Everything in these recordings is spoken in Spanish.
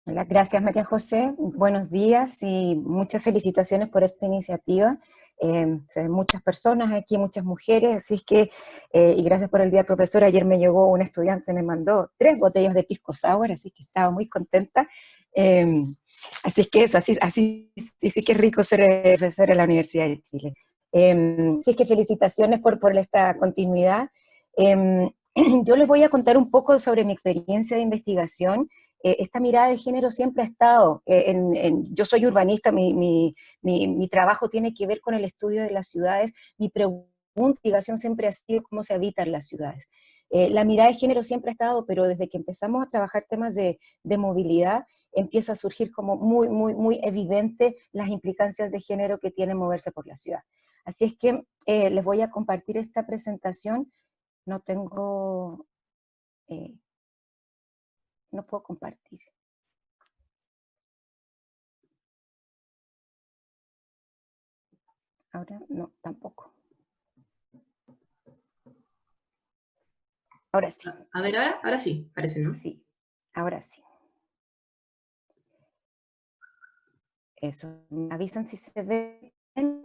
Hola, gracias María José, buenos días y muchas felicitaciones por esta iniciativa. Se ven muchas personas aquí, muchas mujeres, así es que, y gracias por el día, profesor. Ayer me llegó un estudiante, me mandó 3 botellas de pisco sour, así que estaba muy contenta. Eh, Así es que eso, así sí que es rico ser profesor en la Universidad de Chile. Así es que felicitaciones por esta continuidad. Eh, yo les voy a contar un poco sobre mi experiencia de investigación. Esta mirada de género siempre ha estado. Yo soy urbanista, mi trabajo tiene que ver con el estudio de las ciudades. Mi pregunta, investigación siempre ha sido cómo se habitan las ciudades. La mirada de género siempre ha estado, pero desde que empezamos a trabajar temas de movilidad, empieza a surgir como muy evidente las implicancias de género que tiene moverse por la ciudad. Así es que les voy a compartir esta presentación. No tengo, eh, no puedo compartir. Ahora no, tampoco. Ahora sí, A ver, ahora sí, parece, ¿no? sí, ahora sí. Eso, me avisan si se ve bien.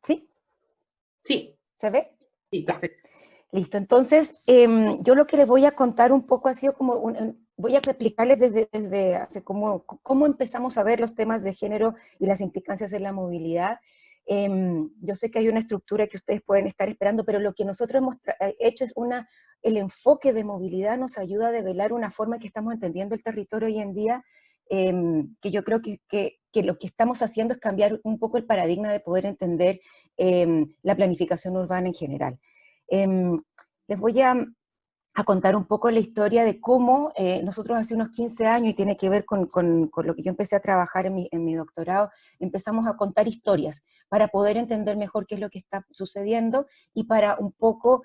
¿Sí? Sí, ¿Se ve? sí, Ya, perfecto. listo. Entonces, yo lo que les voy a contar un poco ha sido como, voy a explicarles desde hace cómo empezamos a ver los temas de género y las implicancias en la movilidad. Yo sé que hay una estructura que ustedes pueden estar esperando, pero lo que nosotros hemos hecho es el enfoque de movilidad nos ayuda a develar una forma que estamos entendiendo el territorio hoy en día, que yo creo que lo que estamos haciendo es cambiar un poco el paradigma de poder entender la planificación urbana en general. Eh, Les voy a contar un poco la historia de cómo nosotros hace unos 15 años, y tiene que ver con lo que yo empecé a trabajar en mi doctorado, empezamos a contar historias para poder entender mejor qué es lo que está sucediendo y para un poco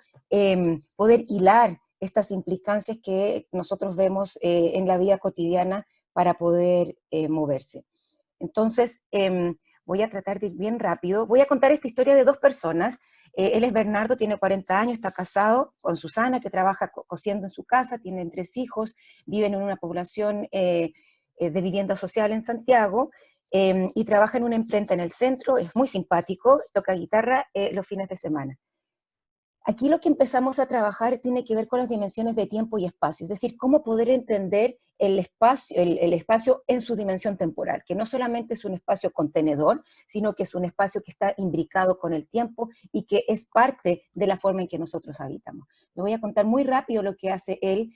poder hilar estas implicancias que nosotros vemos en la vida cotidiana para poder moverse. Entonces, voy a tratar de ir bien rápido. Voy a contar esta historia de dos personas. Él es Bernardo, tiene 40 años, está casado con Susana, que trabaja cosiendo en su casa, tienen 3 hijos, viven en una población de vivienda social en Santiago, y trabaja en una imprenta en el centro, es muy simpático, toca guitarra los fines de semana. Aquí lo que empezamos a trabajar tiene que ver con las dimensiones de tiempo y espacio, es decir, cómo poder entender el espacio en su dimensión temporal, que no solamente es un espacio contenedor, sino que es un espacio que está imbricado con el tiempo y que es parte de la forma en que nosotros habitamos. Le voy a contar muy rápido lo que hace él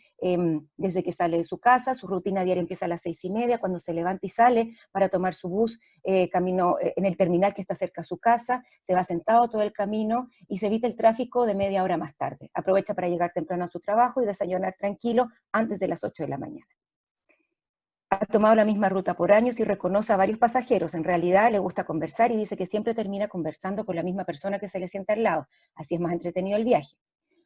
desde que sale de su casa. Su rutina diaria empieza a las 6:30, cuando se levanta y sale para tomar su bus camino en el terminal que está cerca a su casa, se va sentado todo el camino y se evita el tráfico de media hora más tarde. Aprovecha para llegar temprano a su trabajo y desayunar tranquilo antes de las 8 de la mañana. Ha tomado la misma ruta por años y reconoce a varios pasajeros. En realidad le gusta conversar y dice que siempre termina conversando con la misma persona que se le sienta al lado. Así es más entretenido el viaje.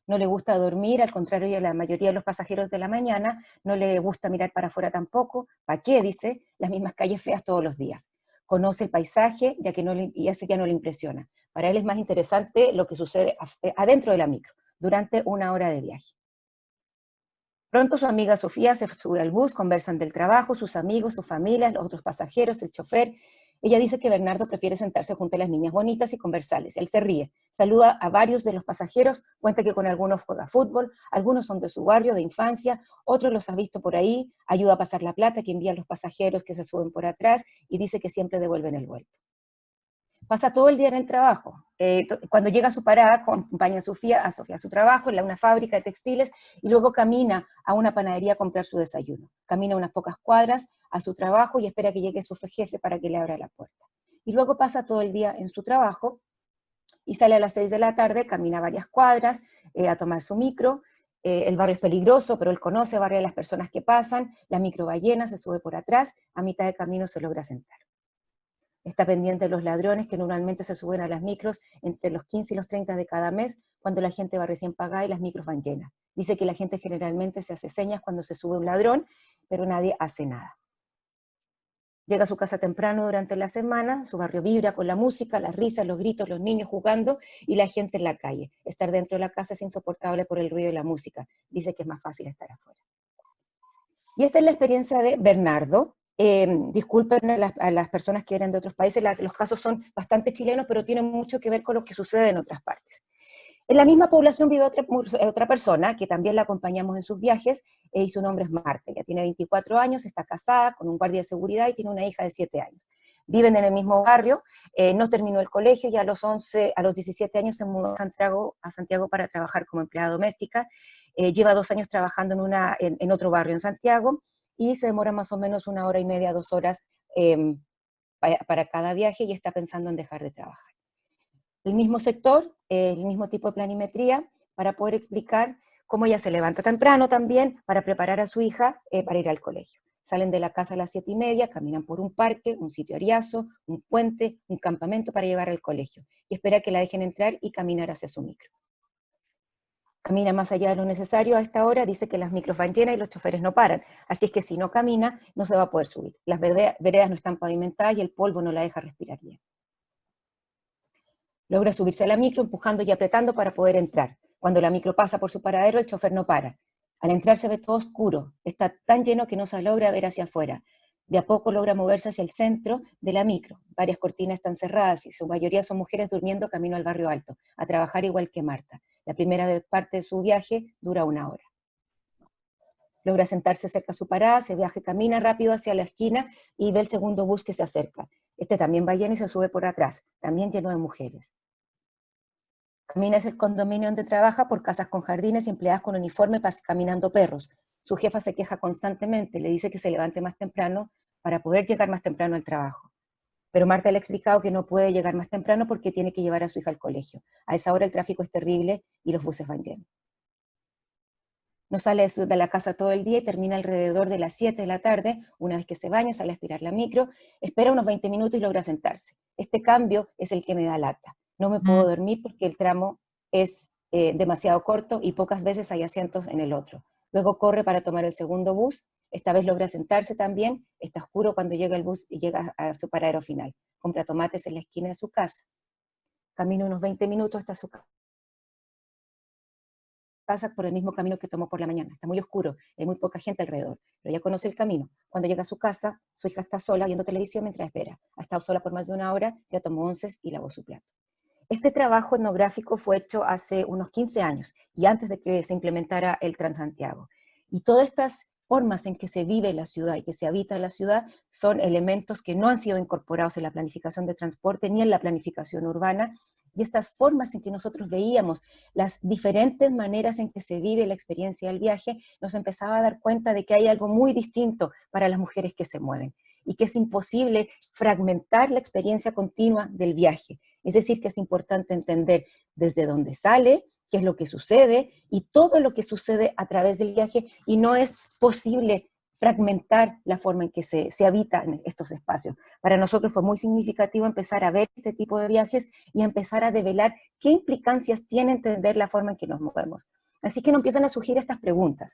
No le gusta dormir, al contrario de la mayoría de los pasajeros de la mañana. No le gusta mirar para afuera tampoco. ¿Para qué? Dice, las mismas calles feas todos los días. Conoce el paisaje y ese ya no le impresiona. Para él es más interesante lo que sucede adentro de la micro, durante una hora de viaje. Pronto su amiga Sofía se sube al bus, conversan del trabajo, sus amigos, su familia, los otros pasajeros, el chofer. Ella dice que Bernardo prefiere sentarse junto a las niñas bonitas y conversarles. Él se ríe, saluda a varios de los pasajeros, cuenta que con algunos juega fútbol, algunos son de su barrio, de infancia, otros los ha visto por ahí, ayuda a pasar la plata que envían los pasajeros que se suben por atrás y dice que siempre devuelven el vuelto. Pasa todo el día en el trabajo. Cuando llega a su parada, acompaña a Sofía a su trabajo, en una fábrica de textiles, y luego camina a una panadería a comprar su desayuno. Camina unas pocas cuadras a su trabajo y espera que llegue su jefe para que le abra la puerta. Y luego pasa todo el día en su trabajo y sale a las 6 de la tarde, camina varias cuadras a tomar su micro. El barrio es peligroso, pero él conoce barrio de las personas que pasan, la micro va llena, se sube por atrás, a mitad de camino se logra sentar. Está pendiente de los ladrones que normalmente se suben a las micros entre los 15 y los 30 de cada mes, cuando la gente va recién pagada y las micros van llenas. Dice que la gente generalmente se hace señas cuando se sube un ladrón, pero nadie hace nada. Llega a su casa temprano durante la semana, su barrio vibra con la música, las risas, los gritos, los niños jugando y la gente en la calle. Estar dentro de la casa es insoportable por el ruido de la música. Dice que es más fácil estar afuera. Y esta es la experiencia de Bernardo. Disculpen a las personas que vienen de otros países, los casos son bastante chilenos, pero tienen mucho que ver con lo que sucede en otras partes. En la misma población vive otra persona que también la acompañamos en sus viajes, y su nombre es Marta. Ella tiene 24 años, está casada con un guardia de seguridad y tiene una hija de 7 años. Viven en el mismo barrio, no terminó el colegio y a los 17 años se mudó a Santiago para trabajar como empleada doméstica. Lleva 2 años trabajando en otro barrio en Santiago y se demora más o menos 1 hora y media, 2 horas para cada viaje y está pensando en dejar de trabajar. El mismo sector, el mismo tipo de planimetría, para poder explicar cómo ella se levanta temprano también para preparar a su hija para ir al colegio. Salen de la casa a las 7:30, caminan por un parque, un sitio ariazo, un puente, un campamento para llegar al colegio. Y espera que la dejen entrar y caminar hacia su micro. Camina más allá de lo necesario a esta hora, dice que las micros van llenas y los choferes no paran. Así es que si no camina, no se va a poder subir. Las veredas no están pavimentadas y el polvo no la deja respirar bien. Logra subirse a la micro empujando y apretando para poder entrar. Cuando la micro pasa por su paradero, el chofer no para. Al entrar se ve todo oscuro, está tan lleno que no se logra ver hacia afuera. De a poco logra moverse hacia el centro de la micro. Varias cortinas están cerradas y su mayoría son mujeres durmiendo camino al barrio alto, a trabajar igual que Marta. La primera parte de su viaje dura 1 hora. Logra sentarse cerca a su parada, se viaja, camina rápido hacia la esquina y ve el segundo bus que se acerca. Este también va lleno y se sube por atrás, también lleno de mujeres. Camina hacia el condominio donde trabaja por casas con jardines y empleadas con uniforme caminando perros. Su jefa se queja constantemente, le dice que se levante más temprano para poder llegar más temprano al trabajo. Pero Marta le ha explicado que no puede llegar más temprano porque tiene que llevar a su hija al colegio. A esa hora el tráfico es terrible y los buses van llenos. No sale de la casa todo el día y termina alrededor de las 7 de la tarde. Una vez que se baña, sale a aspirar la micro, espera unos 20 minutos y logra sentarse. Este cambio es el que me da lata. No me puedo dormir porque el tramo es demasiado corto y pocas veces hay asientos en el otro. Luego corre para tomar el segundo bus. Esta vez logra sentarse también. Está oscuro cuando llega el bus y llega a su paradero final. Compra tomates en la esquina de su casa. Camina unos 20 minutos hasta su casa por el mismo camino que tomó por la mañana. Está muy oscuro, hay muy poca gente alrededor, pero ya conoce el camino. Cuando llega a su casa, su hija está sola viendo televisión mientras espera. Ha estado sola por más de 1 hora, ya tomó onces y lavó su plato. Este trabajo etnográfico fue hecho hace unos 15 años y antes de que se implementara el Transantiago. Y todas estas formas en que se vive la ciudad y que se habita la ciudad son elementos que no han sido incorporados en la planificación de transporte ni en la planificación urbana, y estas formas en que nosotros veíamos las diferentes maneras en que se vive la experiencia del viaje, nos empezaba a dar cuenta de que hay algo muy distinto para las mujeres que se mueven y que es imposible fragmentar la experiencia continua del viaje. Es decir, que es importante entender desde dónde sale, qué es lo que sucede y todo lo que sucede a través del viaje, y no es posible fragmentar la forma en que se habita en estos espacios. Para nosotros fue muy significativo empezar a ver este tipo de viajes y empezar a develar qué implicancias tiene entender la forma en que nos movemos. Así que nos empiezan a surgir estas preguntas.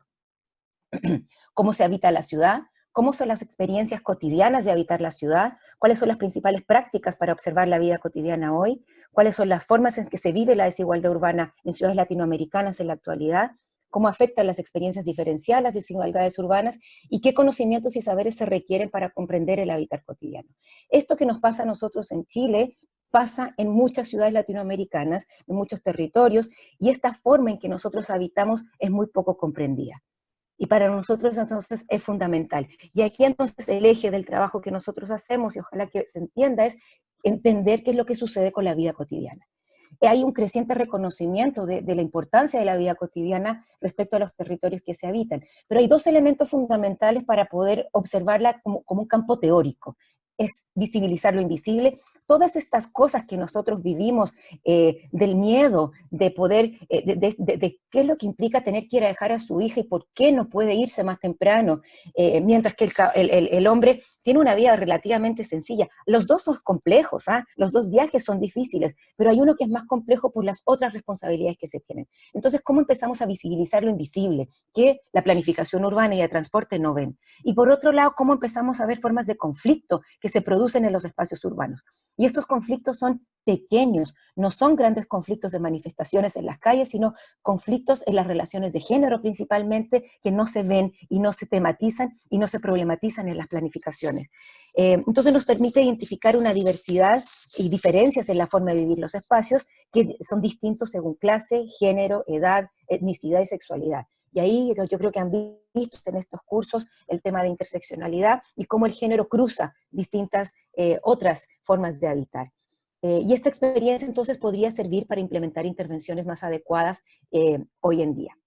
¿Cómo se habita la ciudad? ¿Cómo son las experiencias cotidianas de habitar la ciudad? ¿Cuáles son las principales prácticas para observar la vida cotidiana hoy? ¿Cuáles son las formas en que se vive la desigualdad urbana en ciudades latinoamericanas en la actualidad? ¿Cómo afectan las experiencias diferenciadas, las desigualdades urbanas? ¿Y qué conocimientos y saberes se requieren para comprender el hábitat cotidiano? Esto que nos pasa a nosotros en Chile pasa en muchas ciudades latinoamericanas, en muchos territorios, y esta forma en que nosotros habitamos es muy poco comprendida. Y para nosotros entonces es fundamental. Y aquí entonces el eje del trabajo que nosotros hacemos, y ojalá que se entienda, es entender qué es lo que sucede con la vida cotidiana. Hay un creciente reconocimiento de la importancia de la vida cotidiana respecto a los territorios que se habitan, pero hay dos elementos fundamentales para poder observarla como un campo teórico. Es visibilizar lo invisible, todas estas cosas que nosotros vivimos, del miedo, de poder, de qué es lo que implica tener que ir a dejar a su hija y por qué no puede irse más temprano, mientras que el hombre tiene una vida relativamente sencilla. Los dos son complejos, los dos viajes son difíciles, pero hay uno que es más complejo por las otras responsabilidades que se tienen. Entonces, ¿cómo empezamos a visibilizar lo invisible que la planificación urbana y de transporte no ven? Y por otro lado, ¿cómo empezamos a ver formas de conflicto que se producen en los espacios urbanos. Y estos conflictos son pequeños, no son grandes conflictos de manifestaciones en las calles, sino conflictos en las relaciones de género principalmente, que no se ven y no se tematizan y no se problematizan en las planificaciones. Entonces nos permite identificar una diversidad y diferencias en la forma de vivir los espacios que son distintos según clase, género, edad, etnicidad y sexualidad. Y ahí yo creo que han visto en estos cursos el tema de interseccionalidad y cómo el género cruza distintas otras formas de habitar. Y esta experiencia entonces podría servir para implementar intervenciones más adecuadas hoy en día.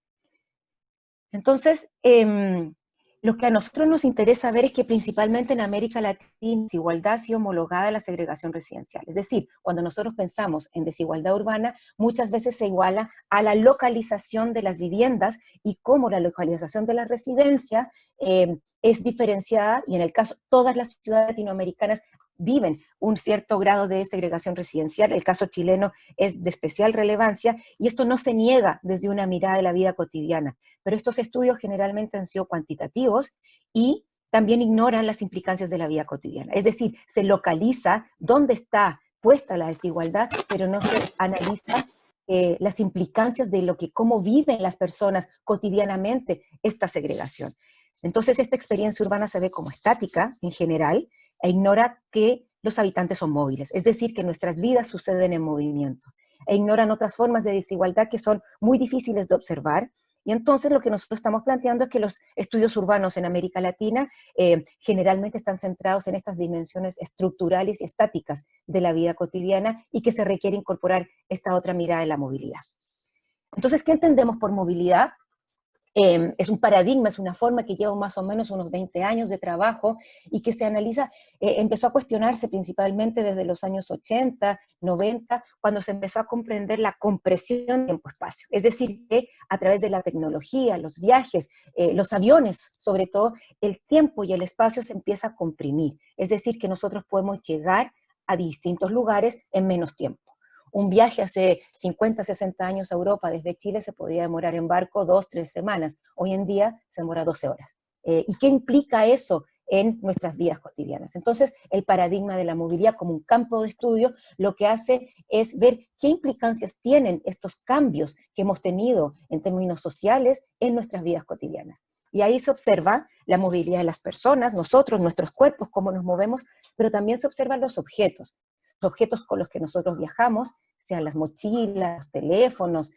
Entonces, lo que a nosotros nos interesa ver es que principalmente en América Latina la desigualdad ha sido homologada a la segregación residencial. Es decir, cuando nosotros pensamos en desigualdad urbana, muchas veces se iguala a la localización de las viviendas y cómo la localización de la residencia es diferenciada, y en el caso, todas las ciudades latinoamericanas viven un cierto grado de segregación residencial. El caso chileno es de especial relevancia, y esto no se niega desde una mirada de la vida cotidiana. Pero estos estudios generalmente han sido cuantitativos y también ignoran las implicancias de la vida cotidiana. Es decir, se localiza dónde está puesta la desigualdad, pero no se analiza las implicancias de cómo viven las personas cotidianamente esta segregación. Entonces, esta experiencia urbana se ve como estática en general e ignora que los habitantes son móviles, es decir, que nuestras vidas suceden en movimiento, e ignoran otras formas de desigualdad que son muy difíciles de observar. Y entonces lo que nosotros estamos planteando es que los estudios urbanos en América Latina generalmente están centrados en estas dimensiones estructurales y estáticas de la vida cotidiana, y que se requiere incorporar esta otra mirada de la movilidad. Entonces, ¿qué entendemos por movilidad? Es un paradigma, es una forma que lleva más o menos unos 20 años de trabajo y que se analiza, empezó a cuestionarse principalmente desde los años 80, 90, cuando se empezó a comprender la compresión tiempo-espacio. Es decir, que a través de la tecnología, los viajes, los aviones, sobre todo, el tiempo y el espacio se empieza a comprimir. Es decir, que nosotros podemos llegar a distintos lugares en menos tiempo. Un viaje hace 50, 60 años a Europa desde Chile se podía demorar en barco 2, 3 semanas. Hoy en día se demora 12 horas. ¿Y qué implica eso en nuestras vidas cotidianas? Entonces, el paradigma de la movilidad como un campo de estudio lo que hace es ver qué implicancias tienen estos cambios que hemos tenido en términos sociales en nuestras vidas cotidianas. Y ahí se observa la movilidad de las personas, nosotros, nuestros cuerpos, cómo nos movemos, pero también se observan los objetos con los que nosotros viajamos, sean las mochilas, los teléfonos,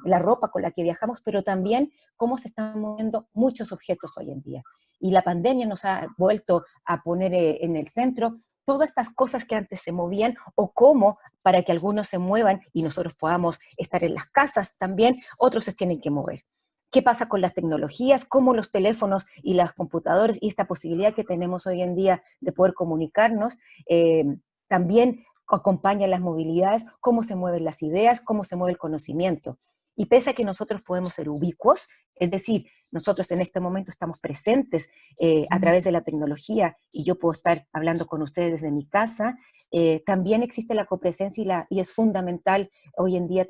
la ropa con la que viajamos, pero también cómo se están moviendo muchos objetos hoy en día. Y la pandemia nos ha vuelto a poner en el centro todas estas cosas que antes se movían, o cómo, para que algunos se muevan y nosotros podamos estar en las casas también, otros se tienen que mover. ¿Qué pasa con las tecnologías? ¿Cómo los teléfonos y las computadoras y esta posibilidad que tenemos hoy en día de poder comunicarnos también acompañan las movilidades, cómo se mueven las ideas, cómo se mueve el conocimiento? Y pese a que nosotros podemos ser ubicuos, es decir, nosotros en este momento estamos presentes a través de la tecnología, y yo puedo estar hablando con ustedes desde mi casa, también existe la copresencia y es fundamental hoy en día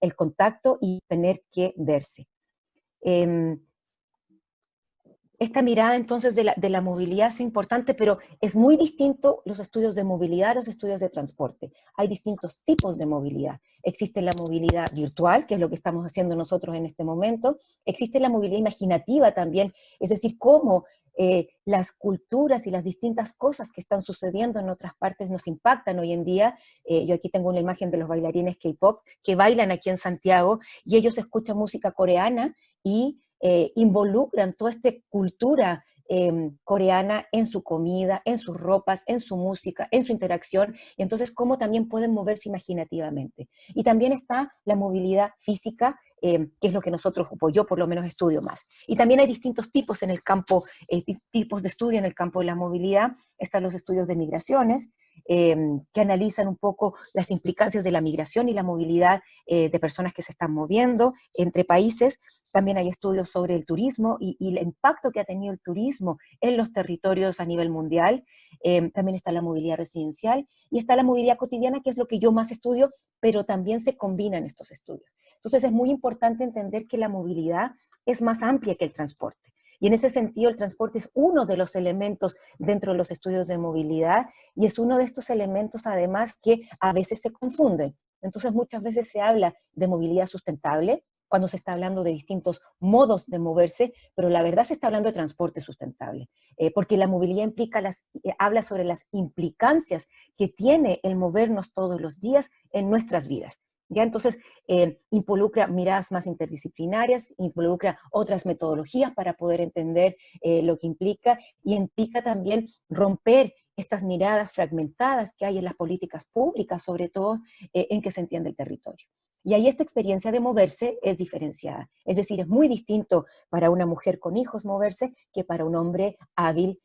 el contacto y tener que verse. Esta mirada entonces de la movilidad es importante, pero es muy distinto los estudios de movilidad a los estudios de transporte. Hay distintos tipos de movilidad. Existe la movilidad virtual, que es lo que estamos haciendo nosotros en este momento. Existe la movilidad imaginativa también, es decir, cómo las culturas y las distintas cosas que están sucediendo en otras partes nos impactan hoy en día. Yo aquí tengo una imagen de los bailarines K-pop que bailan aquí en Santiago, y ellos escuchan música coreana y involucran toda esta cultura coreana en su comida, en sus ropas, en su música, en su interacción, y entonces cómo también pueden moverse imaginativamente. Y también está la movilidad física, que es lo que nosotros, o yo por lo menos estudio más. Y también hay distintos tipos en el campo, tipos de estudio en el campo de la movilidad. Están los estudios de migraciones, que analizan un poco las implicancias de la migración y la movilidad de personas que se están moviendo entre países. También hay estudios sobre el turismo y el impacto que ha tenido el turismo en los territorios a nivel mundial. También está la movilidad residencial y está la movilidad cotidiana, que es lo que yo más estudio, pero también se combinan estos estudios. Entonces es muy importante entender que la movilidad es más amplia que el transporte. Y en ese sentido el transporte es uno de los elementos dentro de los estudios de movilidad y es uno de estos elementos además que a veces se confunden. Entonces muchas veces se habla de movilidad sustentable cuando se está hablando de distintos modos de moverse, pero la verdad se está hablando de transporte sustentable, porque la movilidad habla sobre las implicancias que tiene el movernos todos los días en nuestras vidas. ¿Ya? Entonces, involucra miradas más interdisciplinarias, involucra otras metodologías para poder entender lo que implica y implica también romper estas miradas fragmentadas que hay en las políticas públicas, sobre todo en que se entiende el territorio. Y ahí esta experiencia de moverse es diferenciada. Es decir, es muy distinto para una mujer con hijos moverse que para un hombre hábil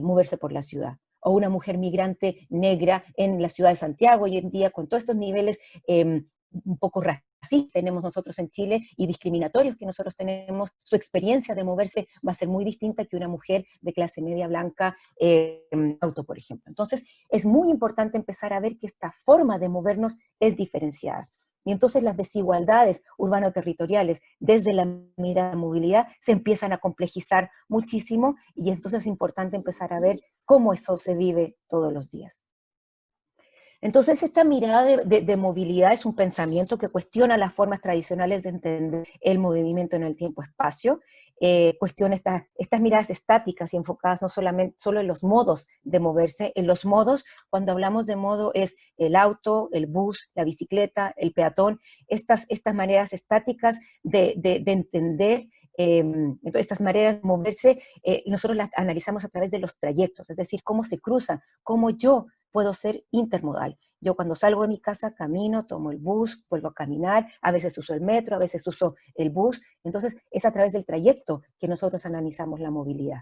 moverse por la ciudad. O una mujer migrante negra en la ciudad de Santiago hoy en día, con todos estos niveles un poco racistas tenemos nosotros en Chile y discriminatorios que nosotros tenemos, su experiencia de moverse va a ser muy distinta que una mujer de clase media blanca auto, por ejemplo. Entonces, es muy importante empezar a ver que esta forma de movernos es diferenciada. Y entonces las desigualdades urbano-territoriales desde la mirada de movilidad se empiezan a complejizar muchísimo y entonces es importante empezar a ver cómo eso se vive todos los días. Entonces, esta mirada de movilidad es un pensamiento que cuestiona las formas tradicionales de entender el movimiento en el tiempo-espacio, cuestiona estas miradas estáticas y enfocadas no solamente solo en los modos de moverse, en los modos, cuando hablamos de modo es el auto, el bus, la bicicleta, el peatón, estas maneras estáticas de entender entonces, estas maneras de moverse, nosotros las analizamos a través de los trayectos, es decir, cómo se cruzan, cómo yo puedo ser intermodal. Yo cuando salgo de mi casa camino, tomo el bus, vuelvo a caminar, a veces uso el metro, a veces uso el bus. Entonces, es a través del trayecto que nosotros analizamos la movilidad.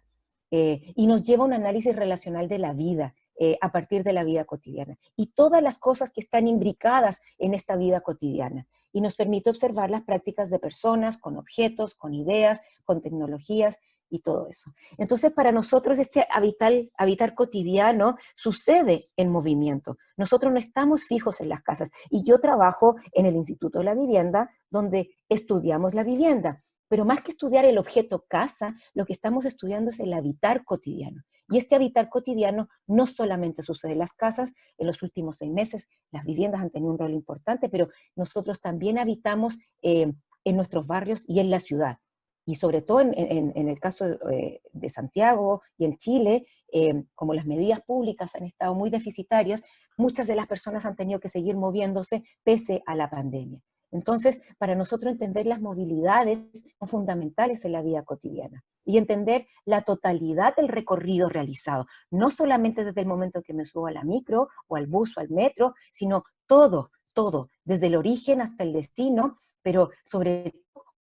Y nos lleva a un análisis relacional de la vida, a partir de la vida cotidiana. Y todas las cosas que están imbricadas en esta vida cotidiana. Y nos permite observar las prácticas de personas, con objetos, con ideas, con tecnologías y todo eso. Entonces, para nosotros este habitar cotidiano sucede en movimiento. Nosotros no estamos fijos en las casas. Y yo trabajo en el Instituto de la Vivienda, donde estudiamos la vivienda. Pero más que estudiar el objeto casa, lo que estamos estudiando es el habitar cotidiano. Y este habitar cotidiano no solamente sucede en las casas, en los últimos 6 meses las viviendas han tenido un rol importante, pero nosotros también habitamos en nuestros barrios y en la ciudad. Y sobre todo en el caso de Santiago y en Chile, como las medidas públicas han estado muy deficitarias, muchas de las personas han tenido que seguir moviéndose pese a la pandemia. Entonces, para nosotros entender las movilidades son fundamentales en la vida cotidiana y entender la totalidad del recorrido realizado, no solamente desde el momento que me subo a la micro o al bus o al metro, sino todo, desde el origen hasta el destino, pero sobre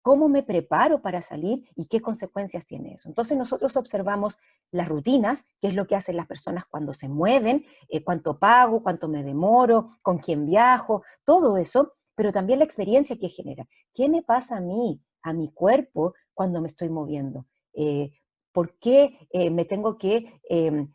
cómo me preparo para salir y qué consecuencias tiene eso. Entonces nosotros observamos las rutinas, qué es lo que hacen las personas cuando se mueven, cuánto pago, cuánto me demoro, con quién viajo, todo eso, pero también la experiencia que genera. ¿Qué me pasa a mí, a mi cuerpo, cuando me estoy moviendo? ¿Por qué me tengo que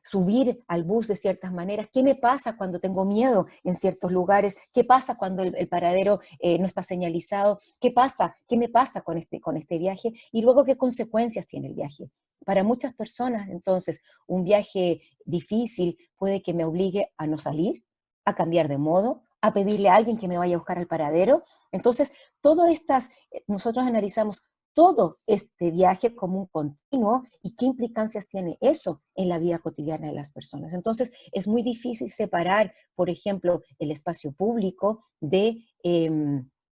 subir al bus de ciertas maneras? ¿Qué me pasa cuando tengo miedo en ciertos lugares? ¿Qué pasa cuando el paradero no está señalizado? ¿Qué pasa? ¿Qué me pasa con este viaje? Y luego, ¿qué consecuencias tiene el viaje? Para muchas personas, entonces, un viaje difícil puede que me obligue a no salir, a cambiar de modo, a pedirle a alguien que me vaya a buscar al paradero. Entonces, nosotros analizamos todo este viaje como un continuo y qué implicancias tiene eso en la vida cotidiana de las personas. Entonces, es muy difícil separar, por ejemplo, el espacio público de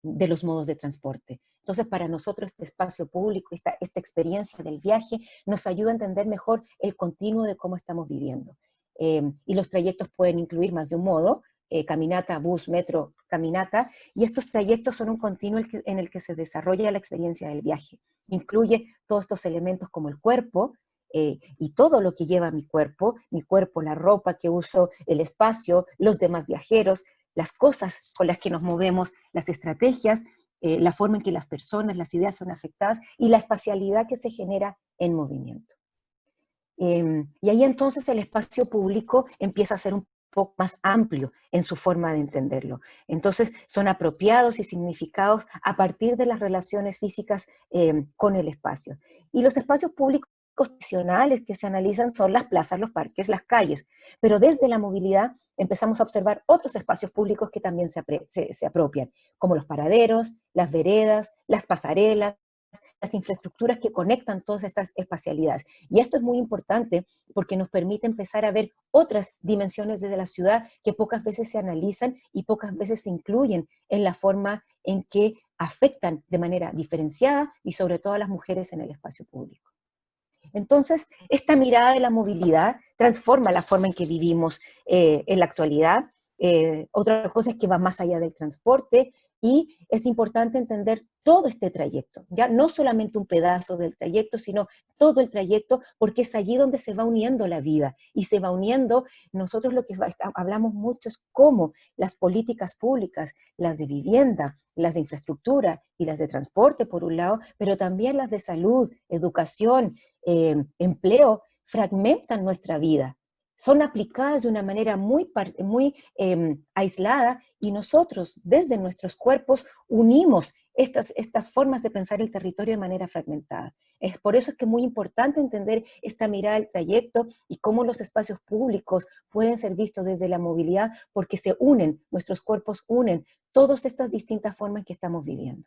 los modos de transporte. Entonces, para nosotros este espacio público, esta experiencia del viaje, nos ayuda a entender mejor el continuo de cómo estamos viviendo. Y los trayectos pueden incluir más de un modo, caminata, bus, metro, caminata, y estos trayectos son un continuo en el que se desarrolla la experiencia del viaje. Incluye todos estos elementos como el cuerpo, y todo lo que lleva mi cuerpo, la ropa que uso, el espacio, los demás viajeros, las cosas con las que nos movemos, las estrategias, la forma en que las personas, las ideas son afectadas y la espacialidad que se genera en movimiento. Y ahí entonces el espacio público empieza a ser un poco más amplio en su forma de entenderlo. Entonces son apropiados y significados a partir de las relaciones físicas con el espacio. Y los espacios públicos tradicionales que se analizan son las plazas, los parques, las calles, pero desde la movilidad empezamos a observar otros espacios públicos que también se apropian, como los paraderos, las veredas, las pasarelas, las infraestructuras que conectan todas estas espacialidades. Y esto es muy importante porque nos permite empezar a ver otras dimensiones de la ciudad que pocas veces se analizan y pocas veces se incluyen en la forma en que afectan de manera diferenciada y sobre todo a las mujeres en el espacio público. Entonces, esta mirada de la movilidad transforma la forma en que vivimos en la actualidad. Otra cosa es que va más allá del transporte y es importante entender todo este trayecto, ya no solamente un pedazo del trayecto, sino todo el trayecto, porque es allí donde se va uniendo la vida y se va uniendo. Nosotros lo que hablamos mucho es cómo las políticas públicas, las de vivienda, las de infraestructura y las de transporte por un lado, pero también las de salud, educación, empleo, fragmentan nuestra vida. Son aplicadas de una manera muy aislada y nosotros desde nuestros cuerpos unimos estas formas de pensar el territorio de manera fragmentada. Es por eso es que es muy importante entender esta mirada del trayecto y cómo los espacios públicos pueden ser vistos desde la movilidad, porque se unen, nuestros cuerpos unen todas estas distintas formas que estamos viviendo.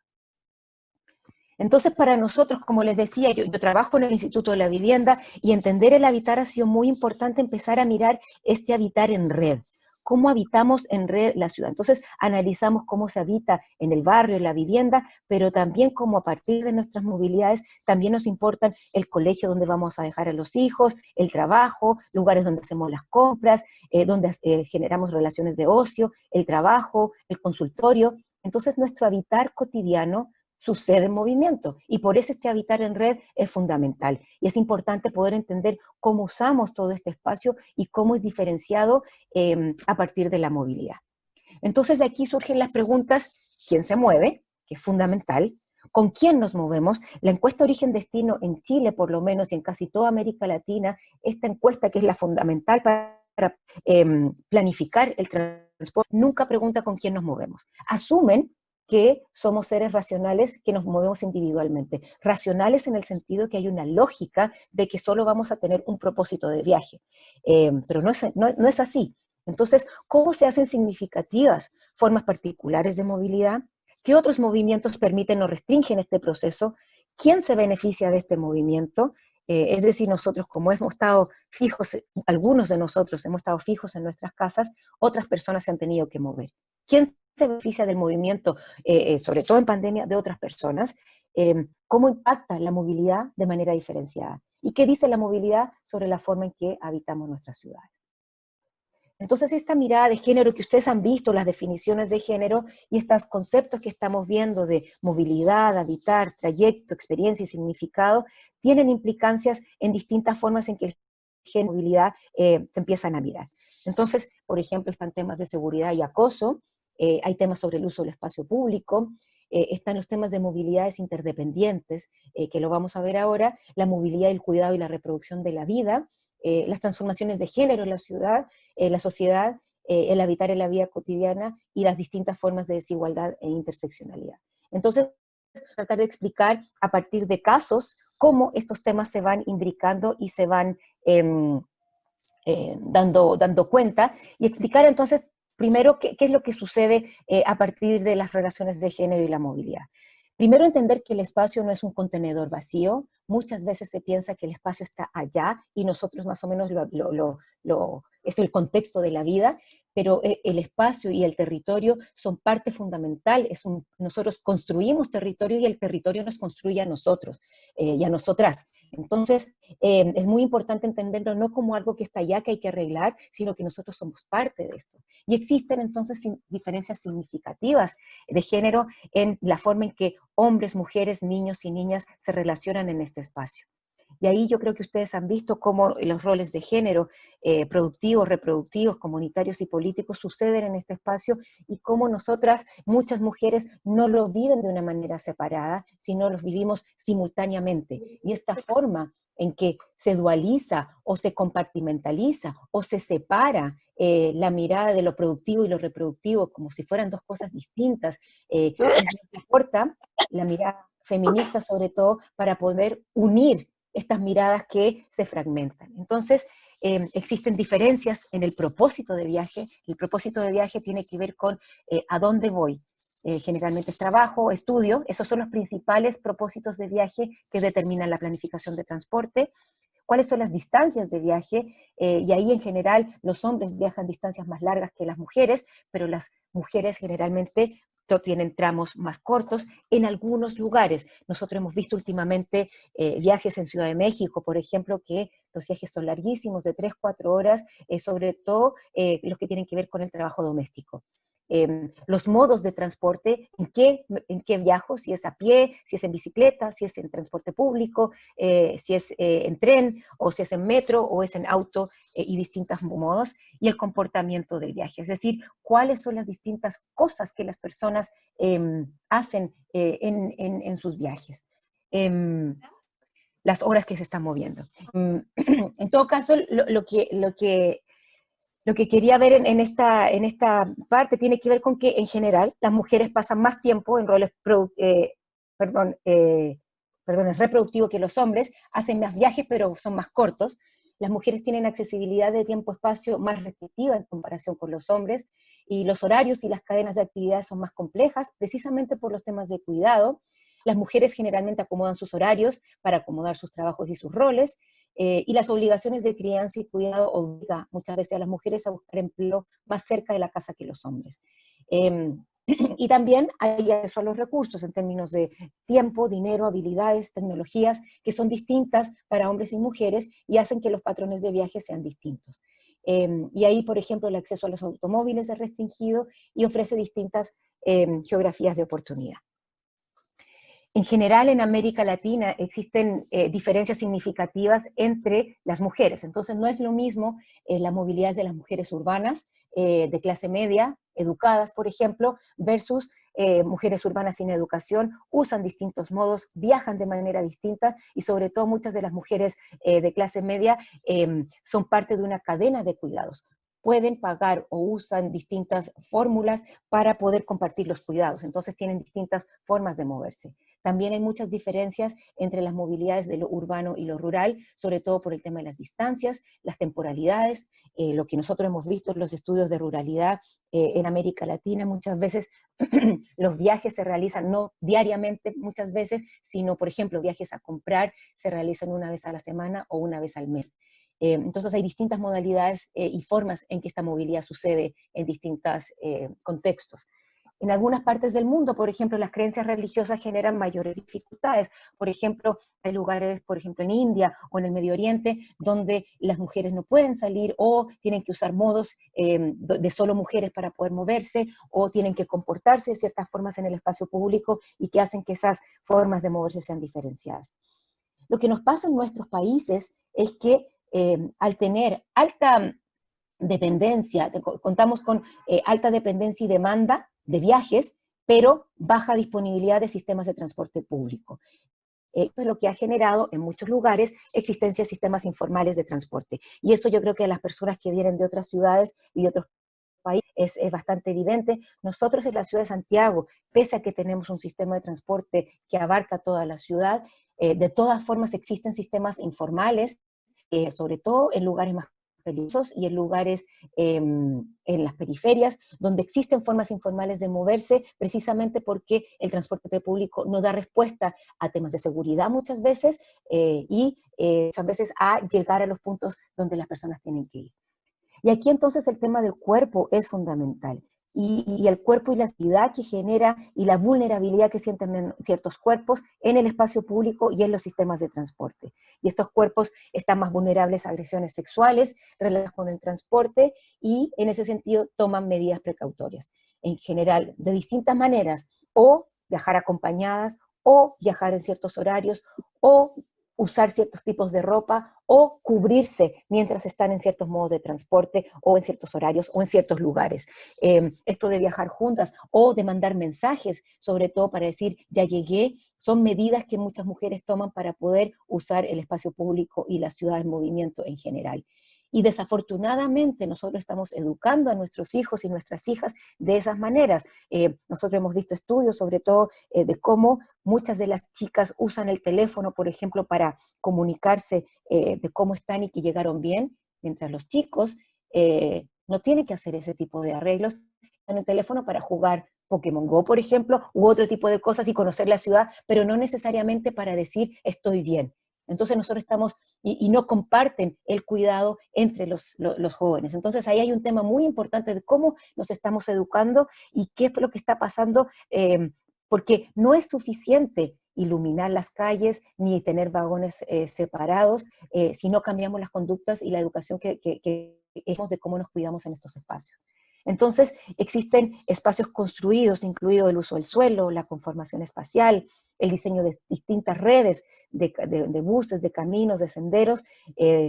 Entonces, para nosotros, como les decía, yo trabajo en el Instituto de la Vivienda y entender el habitar ha sido muy importante empezar a mirar este habitar en red. ¿Cómo habitamos en red la ciudad? Entonces, analizamos cómo se habita en el barrio, en la vivienda, pero también cómo a partir de nuestras movilidades también nos importan el colegio donde vamos a dejar a los hijos, el trabajo, lugares donde hacemos las compras, donde generamos relaciones de ocio, el trabajo, el consultorio. Entonces, nuestro habitar cotidiano sucede en movimiento y por eso este habitar en red es fundamental y es importante poder entender cómo usamos todo este espacio y cómo es diferenciado a partir de la movilidad. Entonces de aquí surgen las preguntas: ¿quién se mueve? Que es fundamental. ¿Con quién nos movemos? La encuesta Origen-Destino en Chile, por lo menos, y en casi toda América Latina, esta encuesta, que es la fundamental para planificar el transporte, nunca pregunta con quién nos movemos. Asumen que somos seres racionales que nos movemos individualmente. Racionales en el sentido que hay una lógica de que solo vamos a tener un propósito de viaje. Pero no es así. Entonces, ¿cómo se hacen significativas formas particulares de movilidad? ¿Qué otros movimientos permiten o restringen este proceso? ¿Quién se beneficia de este movimiento? Es decir, nosotros como hemos estado fijos, algunos de nosotros hemos estado fijos en nuestras casas, otras personas se han tenido que mover. ¿Quién se beneficia del movimiento, sobre todo en pandemia, de otras personas? ¿Cómo impacta la movilidad de manera diferenciada? ¿Y qué dice la movilidad sobre la forma en que habitamos nuestras ciudades? Entonces, esta mirada de género que ustedes han visto, las definiciones de género y estos conceptos que estamos viendo de movilidad, habitar, trayecto, experiencia y significado, tienen implicancias en distintas formas en que el género y movilidad se empiezan a mirar. Entonces, por ejemplo, están temas de seguridad y acoso, hay temas sobre el uso del espacio público, están los temas de movilidades interdependientes, que lo vamos a ver ahora, la movilidad, el cuidado y la reproducción de la vida, las transformaciones de género en la ciudad, la sociedad, el habitar en la vida cotidiana y las distintas formas de desigualdad e interseccionalidad. Entonces, tratar de explicar a partir de casos cómo estos temas se van imbricando y se van dando cuenta y explicar entonces primero qué es lo que sucede a partir de las relaciones de género y la movilidad. Primero, entender que el espacio no es un contenedor vacío. Muchas veces se piensa que el espacio está allá y nosotros más o menos es el contexto de la vida, pero el espacio y el territorio son parte fundamental. Nosotros construimos territorio y el territorio nos construye a nosotros y a nosotras. Entonces, es muy importante entenderlo no como algo que está allá, que hay que arreglar, sino que nosotros somos parte de esto. Y existen entonces diferencias significativas de género en la forma en que hombres, mujeres, niños y niñas se relacionan en este espacio. Y ahí yo creo que ustedes han visto cómo los roles de género, productivos, reproductivos, comunitarios y políticos suceden en este espacio y cómo nosotras, muchas mujeres, no lo viven de una manera separada, sino los vivimos simultáneamente. Y esta forma en que se dualiza o se compartimentaliza o se separa la mirada de lo productivo y lo reproductivo como si fueran dos cosas distintas, es lo que aporta la mirada feminista sobre todo para poder unir estas miradas que se fragmentan. Entonces, existen diferencias en el propósito de viaje. El propósito de viaje tiene que ver con a dónde voy. Generalmente es trabajo, estudio, esos son los principales propósitos de viaje que determinan la planificación de transporte. ¿Cuáles son las distancias de viaje? Y ahí en general los hombres viajan distancias más largas que las mujeres, pero las mujeres generalmente tienen tramos más cortos en algunos lugares. Nosotros hemos visto últimamente viajes en Ciudad de México, por ejemplo, que los viajes son larguísimos, de 3, 4 horas, sobre todo los que tienen que ver con el trabajo doméstico. Los modos de transporte, en qué viajo, si es a pie, si es en bicicleta, si es en transporte público, si es en tren, o si es en metro, o es en auto, y distintos modos, y el comportamiento del viaje, es decir, cuáles son las distintas cosas que las personas hacen en sus viajes. Las horas que se están moviendo. En todo caso, lo que quería ver en esta parte tiene que ver con que en general las mujeres pasan más tiempo en roles reproductivos que los hombres, hacen más viajes pero son más cortos. Las mujeres tienen accesibilidad de tiempo-espacio más restrictiva en comparación con los hombres, y los horarios y las cadenas de actividades son más complejas, precisamente por los temas de cuidado. Las mujeres generalmente acomodan sus horarios para acomodar sus trabajos y sus roles, y las obligaciones de crianza y cuidado obligan muchas veces a las mujeres a buscar empleo más cerca de la casa que los hombres. Y también hay acceso a los recursos en términos de tiempo, dinero, habilidades, tecnologías, que son distintas para hombres y mujeres y hacen que los patrones de viaje sean distintos. Y ahí, por ejemplo, el acceso a los automóviles es restringido y ofrece distintas geografías de oportunidad. En general, en América Latina existen diferencias significativas entre las mujeres. Entonces, no es lo mismo la movilidad de las mujeres urbanas, de clase media, educadas, por ejemplo, versus mujeres urbanas sin educación, usan distintos modos, viajan de manera distinta, y sobre todo muchas de las mujeres de clase media son parte de una cadena de cuidados. Pueden pagar o usan distintas fórmulas para poder compartir los cuidados. Entonces tienen distintas formas de moverse. También hay muchas diferencias entre las movilidades de lo urbano y lo rural, sobre todo por el tema de las distancias, las temporalidades, lo que nosotros hemos visto en los estudios de ruralidad en América Latina. Muchas veces los viajes se realizan no diariamente, muchas veces, sino, por ejemplo, viajes a comprar se realizan una vez a la semana o una vez al mes. Entonces hay distintas modalidades y formas en que esta movilidad sucede en distintos contextos. En algunas partes del mundo, por ejemplo, las creencias religiosas generan mayores dificultades. Por ejemplo, hay lugares, por ejemplo, en India o en el Medio Oriente, donde las mujeres no pueden salir o tienen que usar modos de solo mujeres para poder moverse, o tienen que comportarse de ciertas formas en el espacio público, y que hacen que esas formas de moverse sean diferenciadas. Lo que nos pasa en nuestros países es que al tener alta dependencia, contamos con alta dependencia y demanda de viajes, pero baja disponibilidad de sistemas de transporte público. Esto es lo que ha generado en muchos lugares existencia de sistemas informales de transporte. Y eso yo creo que a las personas que vienen de otras ciudades y de otros países es bastante evidente. Nosotros en la ciudad de Santiago, pese a que tenemos un sistema de transporte que abarca toda la ciudad, de todas formas existen sistemas informales, sobre todo en lugares más peligrosos y en lugares en las periferias, donde existen formas informales de moverse, precisamente porque el transporte público no da respuesta a temas de seguridad muchas veces, y muchas veces a llegar a los puntos donde las personas tienen que ir. Y aquí entonces el tema del cuerpo es fundamental. Y el cuerpo y la actividad que genera y la vulnerabilidad que sienten ciertos cuerpos en el espacio público y en los sistemas de transporte. Y estos cuerpos están más vulnerables a agresiones sexuales relacionadas con el transporte, y en ese sentido toman medidas precautorias. En general, de distintas maneras, o viajar acompañadas, o viajar en ciertos horarios, o usar ciertos tipos de ropa, o cubrirse mientras están en ciertos modos de transporte, o en ciertos horarios, o en ciertos lugares. Esto de viajar juntas, o de mandar mensajes, sobre todo para decir, ya llegué, son medidas que muchas mujeres toman para poder usar el espacio público y la ciudad en movimiento en general. Y desafortunadamente nosotros estamos educando a nuestros hijos y nuestras hijas de esas maneras. Nosotros hemos visto estudios sobre todo de cómo muchas de las chicas usan el teléfono, por ejemplo, para comunicarse de cómo están y que llegaron bien, mientras los chicos no tienen que hacer ese tipo de arreglos en el teléfono para jugar Pokémon Go, por ejemplo, u otro tipo de cosas y conocer la ciudad, pero no necesariamente para decir estoy bien. Entonces nosotros estamos, y no comparten el cuidado entre los jóvenes. Entonces ahí hay un tema muy importante de cómo nos estamos educando y qué es lo que está pasando, porque no es suficiente iluminar las calles ni tener vagones separados si no cambiamos las conductas y la educación que hemos de cómo nos cuidamos en estos espacios. Entonces, existen espacios construidos, incluido el uso del suelo, la conformación espacial, el diseño de distintas redes de buses, de caminos, de senderos,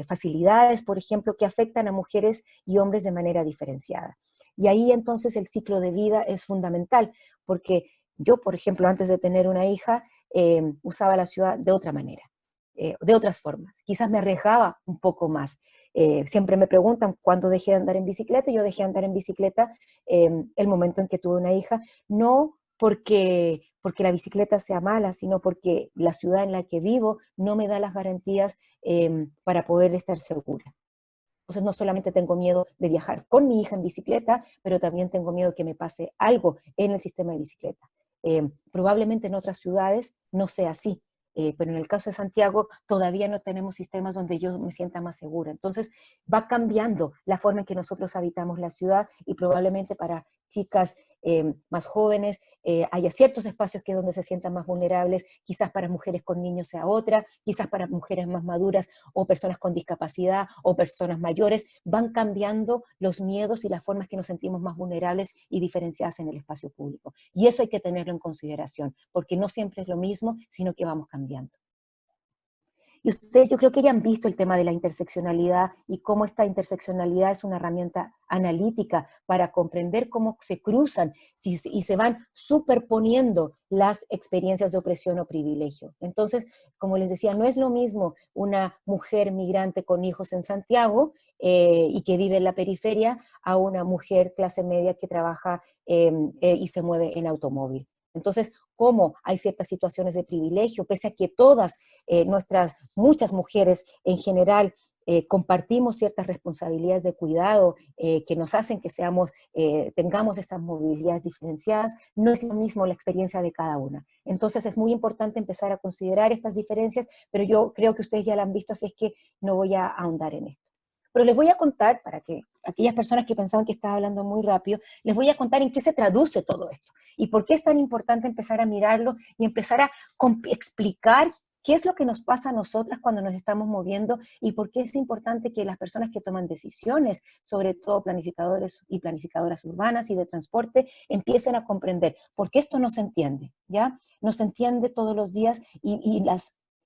facilidades, por ejemplo, que afectan a mujeres y hombres de manera diferenciada. Y ahí entonces el ciclo de vida es fundamental, porque yo, por ejemplo, antes de tener una hija, usaba la ciudad de otra manera, de otras formas. Quizás me arriesgaba un poco más. Siempre me preguntan cuándo dejé de andar en bicicleta. Yo dejé de andar en bicicleta el momento en que tuve una hija, no porque la bicicleta sea mala, sino porque la ciudad en la que vivo no me da las garantías para poder estar segura. Entonces no solamente tengo miedo de viajar con mi hija en bicicleta, pero también tengo miedo de que me pase algo en el sistema de bicicleta. Probablemente en otras ciudades no sea así, pero en el caso de Santiago todavía no tenemos sistemas donde yo me sienta más segura. Entonces va cambiando la forma en que nosotros habitamos la ciudad y probablemente para chicas más jóvenes haya ciertos espacios que donde se sientan más vulnerables, quizás para mujeres con niños sea otra, quizás para mujeres más maduras o personas con discapacidad o personas mayores, van cambiando los miedos y las formas que nos sentimos más vulnerables y diferenciadas en el espacio público. Y eso hay que tenerlo en consideración, porque no siempre es lo mismo, sino que vamos cambiando. Y ustedes yo creo que ya han visto el tema de la interseccionalidad y cómo esta interseccionalidad es una herramienta analítica para comprender cómo se cruzan y se van superponiendo las experiencias de opresión o privilegio. Entonces, como les decía, no es lo mismo una mujer migrante con hijos en Santiago y que vive en la periferia a una mujer clase media que trabaja y se mueve en automóvil. Entonces, cómo hay ciertas situaciones de privilegio, pese a que todas muchas mujeres en general, compartimos ciertas responsabilidades de cuidado que nos hacen que tengamos estas movilidades diferenciadas, no es lo mismo la experiencia de cada una. Entonces es muy importante empezar a considerar estas diferencias, pero yo creo que ustedes ya la han visto, así es que no voy a ahondar en esto. Pero les voy a contar, para que aquellas personas que pensaban que estaba hablando muy rápido, les voy a contar en qué se traduce todo esto y por qué es tan importante empezar a mirarlo y empezar a explicar qué es lo que nos pasa a nosotras cuando nos estamos moviendo y por qué es importante que las personas que toman decisiones, sobre todo planificadores y planificadoras urbanas y de transporte, empiecen a comprender, porque esto no se entiende, ¿ya? No se entiende todos los días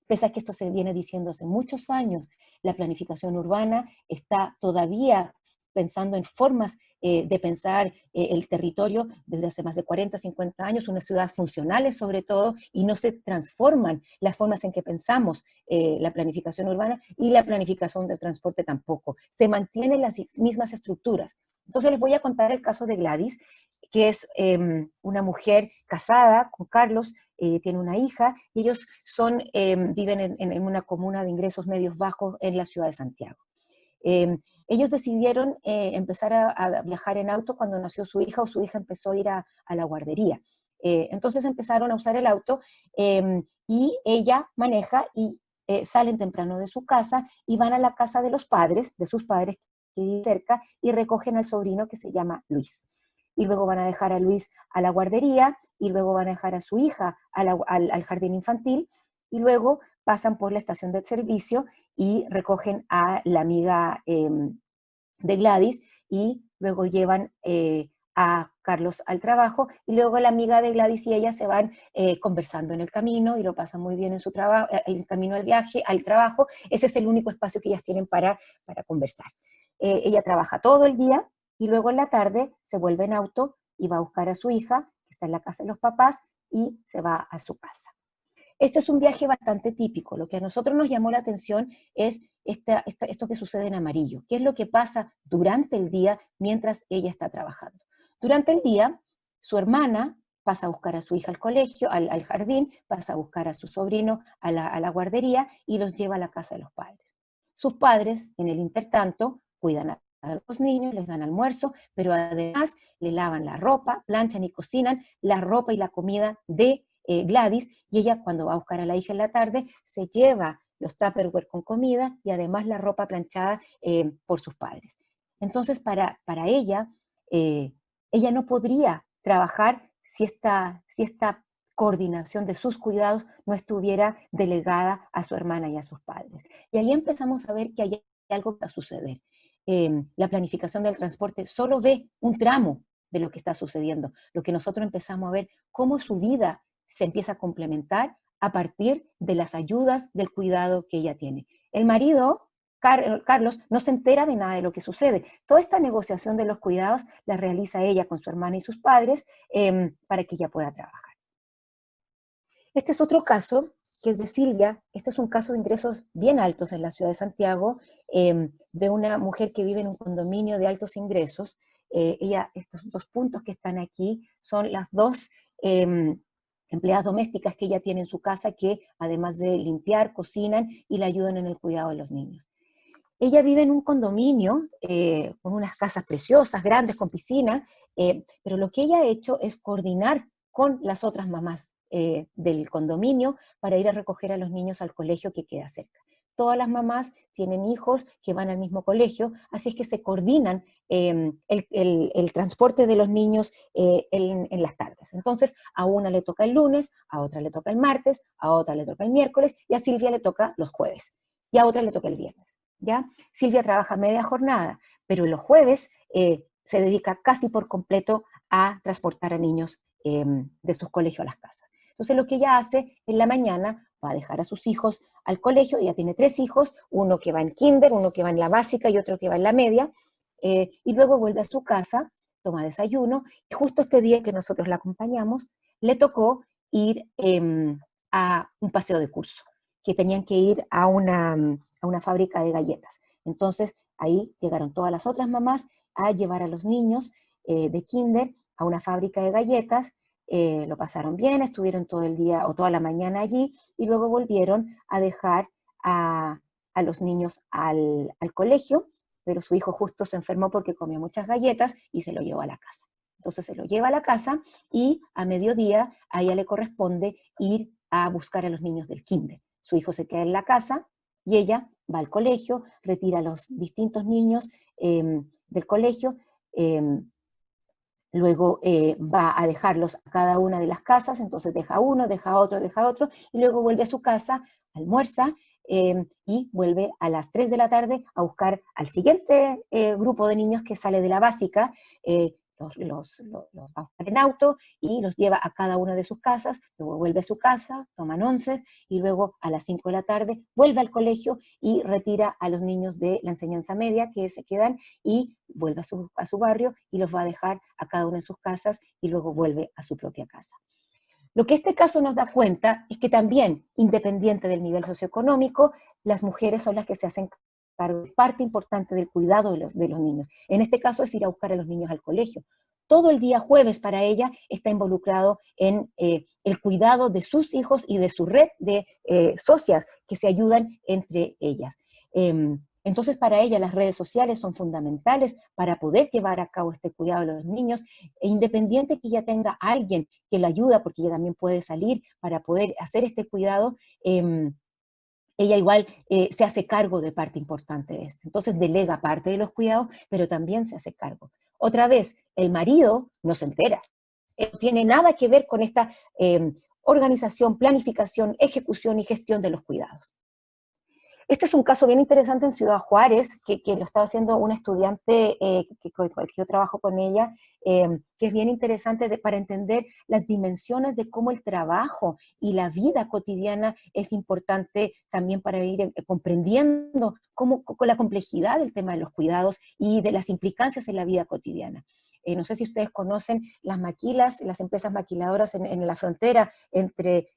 pese a que esto se viene diciendo hace muchos años, la planificación urbana está todavía pensando en formas de pensar el territorio desde hace más de 40, 50 años, unas ciudades funcionales sobre todo, y no se transforman las formas en que pensamos la planificación urbana y la planificación del transporte tampoco. Se mantienen las mismas estructuras. Entonces les voy a contar el caso de Gladys, que es una mujer casada con Carlos, tiene una hija, y ellos viven en una comuna de ingresos medios bajos en la ciudad de Santiago. Ellos decidieron empezar a viajar en auto cuando nació su hija o su hija empezó a ir a la guardería. Entonces empezaron a usar el auto y ella maneja y salen temprano de su casa y van a la casa de los padres, de sus padres que viven cerca, y recogen al sobrino que se llama Luis. Y luego van a dejar a Luis a la guardería y luego van a dejar a su hija al jardín infantil y luego pasan por la estación de servicio y recogen a la amiga de Gladys y luego llevan a Carlos al trabajo y luego la amiga de Gladys y ella se van conversando en el camino y lo pasan muy bien en su trabajo, el camino al viaje, al trabajo. Ese es el único espacio que ellas tienen para conversar. Ella trabaja todo el día y luego en la tarde se vuelve en auto y va a buscar a su hija, que está en la casa de los papás, y se va a su casa. Este es un viaje bastante típico. Lo que a nosotros nos llamó la atención es esto que sucede en amarillo. ¿Qué es lo que pasa durante el día mientras ella está trabajando? Durante el día, su hermana pasa a buscar a su hija al colegio, al jardín, pasa a buscar a su sobrino a la guardería y los lleva a la casa de los padres. Sus padres, en el intertanto, cuidan a los niños, les dan almuerzo, pero además le lavan la ropa, planchan y cocinan la ropa y la comida de Gladys, y ella cuando va a buscar a la hija en la tarde se lleva los Tupperware con comida y además la ropa planchada por sus padres. Entonces para ella, ella no podría trabajar si esta coordinación de sus cuidados no estuviera delegada a su hermana y a sus padres. Y ahí empezamos a ver que hay algo que va a suceder. La planificación del transporte solo ve un tramo de lo que está sucediendo. Lo que nosotros empezamos a ver, cómo su vida se empieza a complementar a partir de las ayudas del cuidado que ella tiene. El marido, Carlos, no se entera de nada de lo que sucede. Toda esta negociación de los cuidados la realiza ella con su hermana y sus padres para que ella pueda trabajar. Este es otro caso, que es de Silvia. Este es un caso de ingresos bien altos en la ciudad de Santiago, de una mujer que vive en un condominio de altos ingresos. Estos dos puntos que están aquí son las dos empleadas domésticas que ella tiene en su casa, que además de limpiar, cocinan y le ayudan en el cuidado de los niños. Ella vive en un condominio con unas casas preciosas, grandes, con piscina, pero lo que ella ha hecho es coordinar con las otras mamás del condominio para ir a recoger a los niños al colegio que queda cerca. Todas las mamás tienen hijos que van al mismo colegio, así es que se coordinan el transporte de los niños en las tardes. Entonces, a una le toca el lunes, a otra le toca el martes, a otra le toca el miércoles, y a Silvia le toca los jueves, y a otra le toca el viernes. ¿Ya? Silvia trabaja media jornada, pero los jueves se dedica casi por completo a transportar a niños de sus colegios a las casas. Entonces lo que ella hace en la mañana, va a dejar a sus hijos al colegio. Ella tiene 3 hijos, uno que va en kinder, uno que va en la básica y otro que va en la media, y luego vuelve a su casa, toma desayuno, y justo este día que nosotros la acompañamos, le tocó ir a un paseo de curso, que tenían que ir a una fábrica de galletas. Entonces, ahí llegaron todas las otras mamás a llevar a los niños de kinder a una fábrica de galletas. Lo pasaron bien, estuvieron todo el día o toda la mañana allí, y luego volvieron a dejar a los niños al colegio, pero su hijo justo se enfermó porque comió muchas galletas y se lo llevó a la casa. Entonces se lo lleva a la casa y a mediodía a ella le corresponde ir a buscar a los niños del kinder. Su hijo se queda en la casa y ella va al colegio, retira a los distintos niños del colegio, luego va a dejarlos a cada una de las casas, entonces deja uno, deja otro, y luego vuelve a su casa, almuerza, y vuelve a las 3 de la tarde a buscar al siguiente grupo de niños que sale de la básica. Los va a buscar en auto y los lleva a cada una de sus casas, luego vuelve a su casa, toman once, y luego a las 5 de la tarde vuelve al colegio y retira a los niños de la enseñanza media que se quedan, y vuelve a su barrio y los va a dejar a cada una de sus casas, y luego vuelve a su propia casa. Lo que este caso nos da cuenta es que también, independiente del nivel socioeconómico, las mujeres son las que se hacen cargo de parte importante del cuidado de los niños. En este caso es ir a buscar a los niños al colegio. Todo el día jueves para ella está involucrado en el cuidado de sus hijos y de su red de socias que se ayudan entre ellas. Entonces, para ella las redes sociales son fundamentales para poder llevar a cabo este cuidado de los niños, e independiente que ella tenga a alguien que la ayuda, porque ella también puede salir para poder hacer este cuidado, ella igual se hace cargo de parte importante de esto. Entonces delega parte de los cuidados, pero también se hace cargo. Otra vez, el marido no se entera. No tiene nada que ver con esta organización, planificación, ejecución y gestión de los cuidados. Este es un caso bien interesante en Ciudad Juárez, que lo estaba haciendo una estudiante con que yo trabajo con ella, que es bien interesante para entender las dimensiones de cómo el trabajo y la vida cotidiana es importante también para ir comprendiendo con la complejidad del tema de los cuidados y de las implicancias en la vida cotidiana. no sé si ustedes conocen las maquilas, las empresas maquiladoras en la frontera entre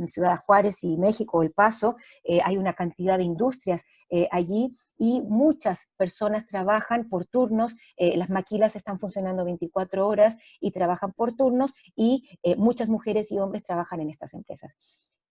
Ciudad Juárez y México, El Paso. Hay una cantidad de industrias allí y muchas personas trabajan por turnos. Las maquilas están funcionando 24 horas y trabajan por turnos, y muchas mujeres y hombres trabajan en estas empresas.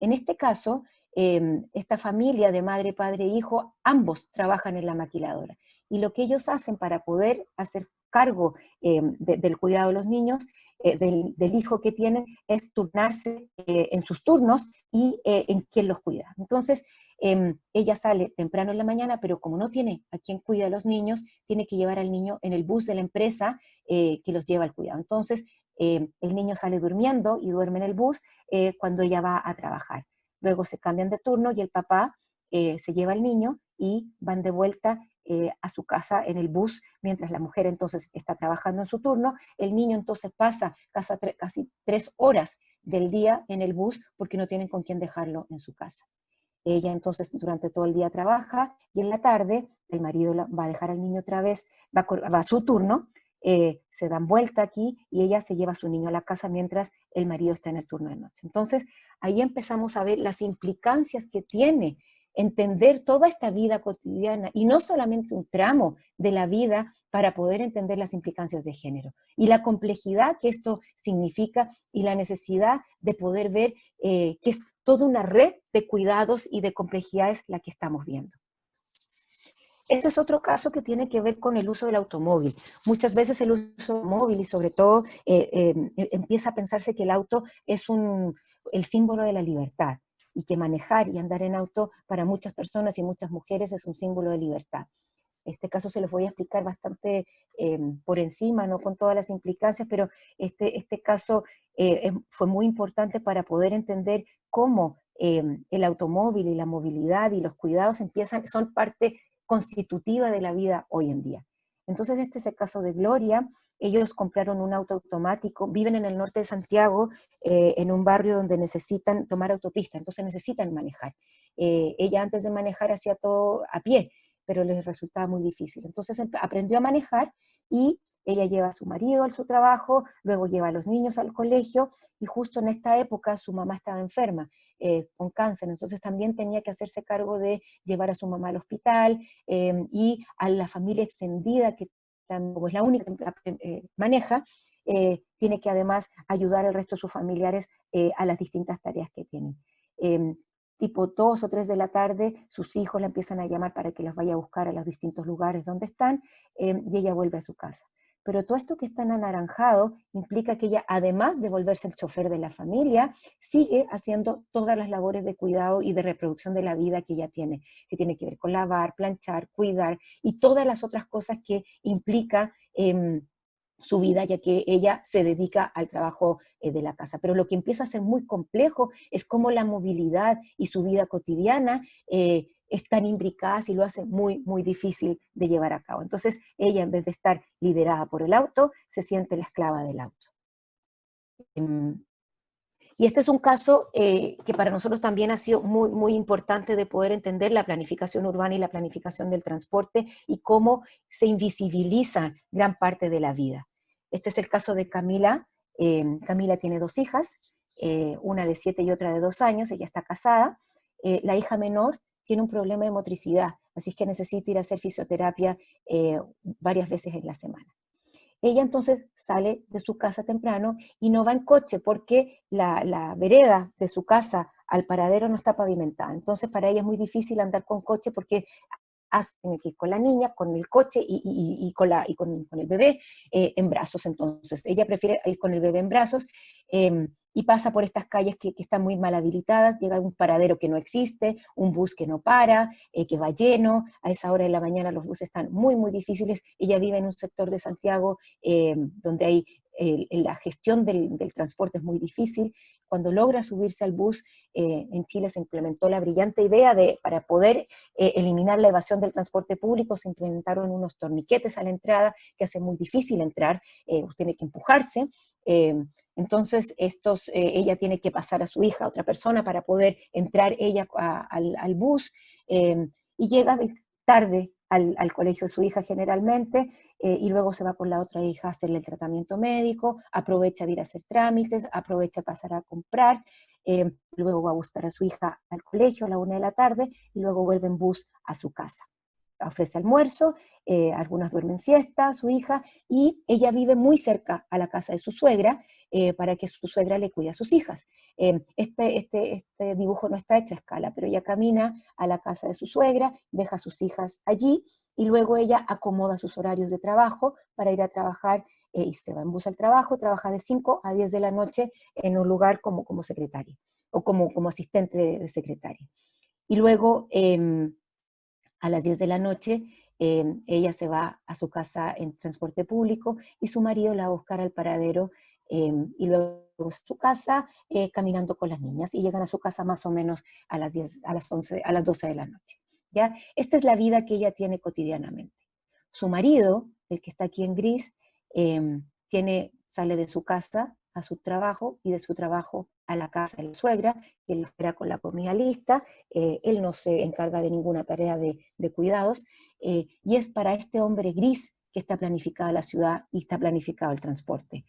En este caso, esta familia de madre, padre e hijo, ambos trabajan en la maquiladora. Y lo que ellos hacen para poder hacer cargo del cuidado de los niños, del hijo que tienen, es turnarse en sus turnos y en quién los cuida. Entonces, ella sale temprano en la mañana, pero como no tiene a quien cuida a los niños, tiene que llevar al niño en el bus de la empresa que los lleva al cuidado. Entonces, el niño sale durmiendo y duerme en el bus cuando ella va a trabajar. Luego se cambian de turno y el papá se lleva al niño y van de vuelta a su casa en el bus, mientras la mujer entonces está trabajando en su turno. El niño entonces pasa casi 3 horas del día en el bus porque no tienen con quién dejarlo en su casa. Ella entonces durante todo el día trabaja y en la tarde el marido va a dejar al niño otra vez, va a su turno, se dan vuelta aquí y ella se lleva a su niño a la casa mientras el marido está en el turno de noche. Entonces ahí empezamos a ver las implicancias que tiene entender toda esta vida cotidiana y no solamente un tramo de la vida para poder entender las implicancias de género y la complejidad que esto significa y la necesidad de poder ver que es toda una red de cuidados y de complejidades la que estamos viendo. Este es otro caso que tiene que ver con el uso del automóvil. Muchas veces el uso del móvil y sobre todo empieza a pensarse que el auto es el símbolo de la libertad y que manejar y andar en auto para muchas personas y muchas mujeres es un símbolo de libertad. Este caso se los voy a explicar bastante por encima, no con todas las implicancias, pero este caso fue muy importante para poder entender cómo el automóvil y la movilidad y los cuidados son parte constitutiva de la vida hoy en día. Entonces este es el caso de Gloria. Ellos compraron un auto automático, viven en el norte de Santiago, en un barrio donde necesitan tomar autopista, entonces necesitan manejar. Ella antes de manejar hacía todo a pie, pero les resultaba muy difícil. Entonces aprendió a manejar y ella lleva a su marido a su trabajo, luego lleva a los niños al colegio y justo en esta época su mamá estaba enferma con cáncer, entonces también tenía que hacerse cargo de llevar a su mamá al hospital y a la familia extendida que como es la única que maneja, tiene que además ayudar al resto de sus familiares a las distintas tareas que tienen. Tipo 2 o 3 de la tarde, sus hijos la empiezan a llamar para que las vaya a buscar a los distintos lugares donde están, y ella vuelve a su casa. Pero todo esto que está en anaranjado implica que ella, además de volverse el chofer de la familia, sigue haciendo todas las labores de cuidado y de reproducción de la vida que ella tiene, que tiene que ver con lavar, planchar, cuidar y todas las otras cosas que implica su vida, ya que ella se dedica al trabajo de la casa. Pero lo que empieza a ser muy complejo es cómo la movilidad y su vida cotidiana están imbricadas y lo hace muy, muy difícil de llevar a cabo. Entonces ella, en vez de estar liderada por el auto, se siente la esclava del auto. Y este es un caso que para nosotros también ha sido muy, muy importante de poder entender la planificación urbana y la planificación del transporte y cómo se invisibiliza gran parte de la vida. Este es el caso de Camila. Camila tiene 2 hijas, una de 7 y otra de 2 años, ella está casada. La hija menor tiene un problema de motricidad, así es que necesita ir a hacer fisioterapia varias veces en la semana. Ella entonces sale de su casa temprano y no va en coche porque la vereda de su casa al paradero no está pavimentada. Entonces para ella es muy difícil andar con coche porque tiene que ir con la niña, con el coche y con el bebé en brazos. Entonces ella prefiere ir con el bebé en brazos y pasa por estas calles que están muy mal habilitadas, llega a un paradero que no existe, un bus que no para, que va lleno, a esa hora de la mañana los buses están muy, muy difíciles. Ella vive en un sector de Santiago donde hay la gestión del transporte es muy difícil. Cuando logra subirse al bus, en Chile se implementó la brillante idea para poder eliminar la evasión del transporte público, se implementaron unos torniquetes a la entrada que hace muy difícil entrar, tiene que empujarse. Entonces, ella tiene que pasar a su hija, a otra persona, para poder entrar ella al bus, y llega tarde al colegio de su hija generalmente, y luego se va por la otra hija a hacerle el tratamiento médico, aprovecha de ir a hacer trámites, aprovecha de pasar a comprar, luego va a buscar a su hija al colegio a la 1 de la tarde, y luego vuelve en bus a su casa. Ofrece almuerzo, algunas duermen siesta, su hija, y ella vive muy cerca a la casa de su suegra, para que su suegra le cuide a sus hijas. Este dibujo no está hecho a escala, pero ella camina a la casa de su suegra, deja a sus hijas allí, y luego ella acomoda sus horarios de trabajo para ir a trabajar, y se va en bus al trabajo, trabaja de 5 a 10 de la noche en un lugar como secretaria, o como asistente de secretaria. Y luego, a las 10 de la noche, ella se va a su casa en transporte público, y su marido la va a buscar al paradero, y luego a su casa, caminando con las niñas, y llegan a su casa más o menos a las 10, a las 11, a las 12 de la noche. ¿Ya? Esta es la vida que ella tiene cotidianamente. Su marido, el que está aquí en gris, sale de su casa a su trabajo, y de su trabajo a la casa de la suegra, que lo espera con la comida lista. Él no se encarga de ninguna tarea de cuidados, y es para este hombre gris que está planificada la ciudad y está planificado el transporte.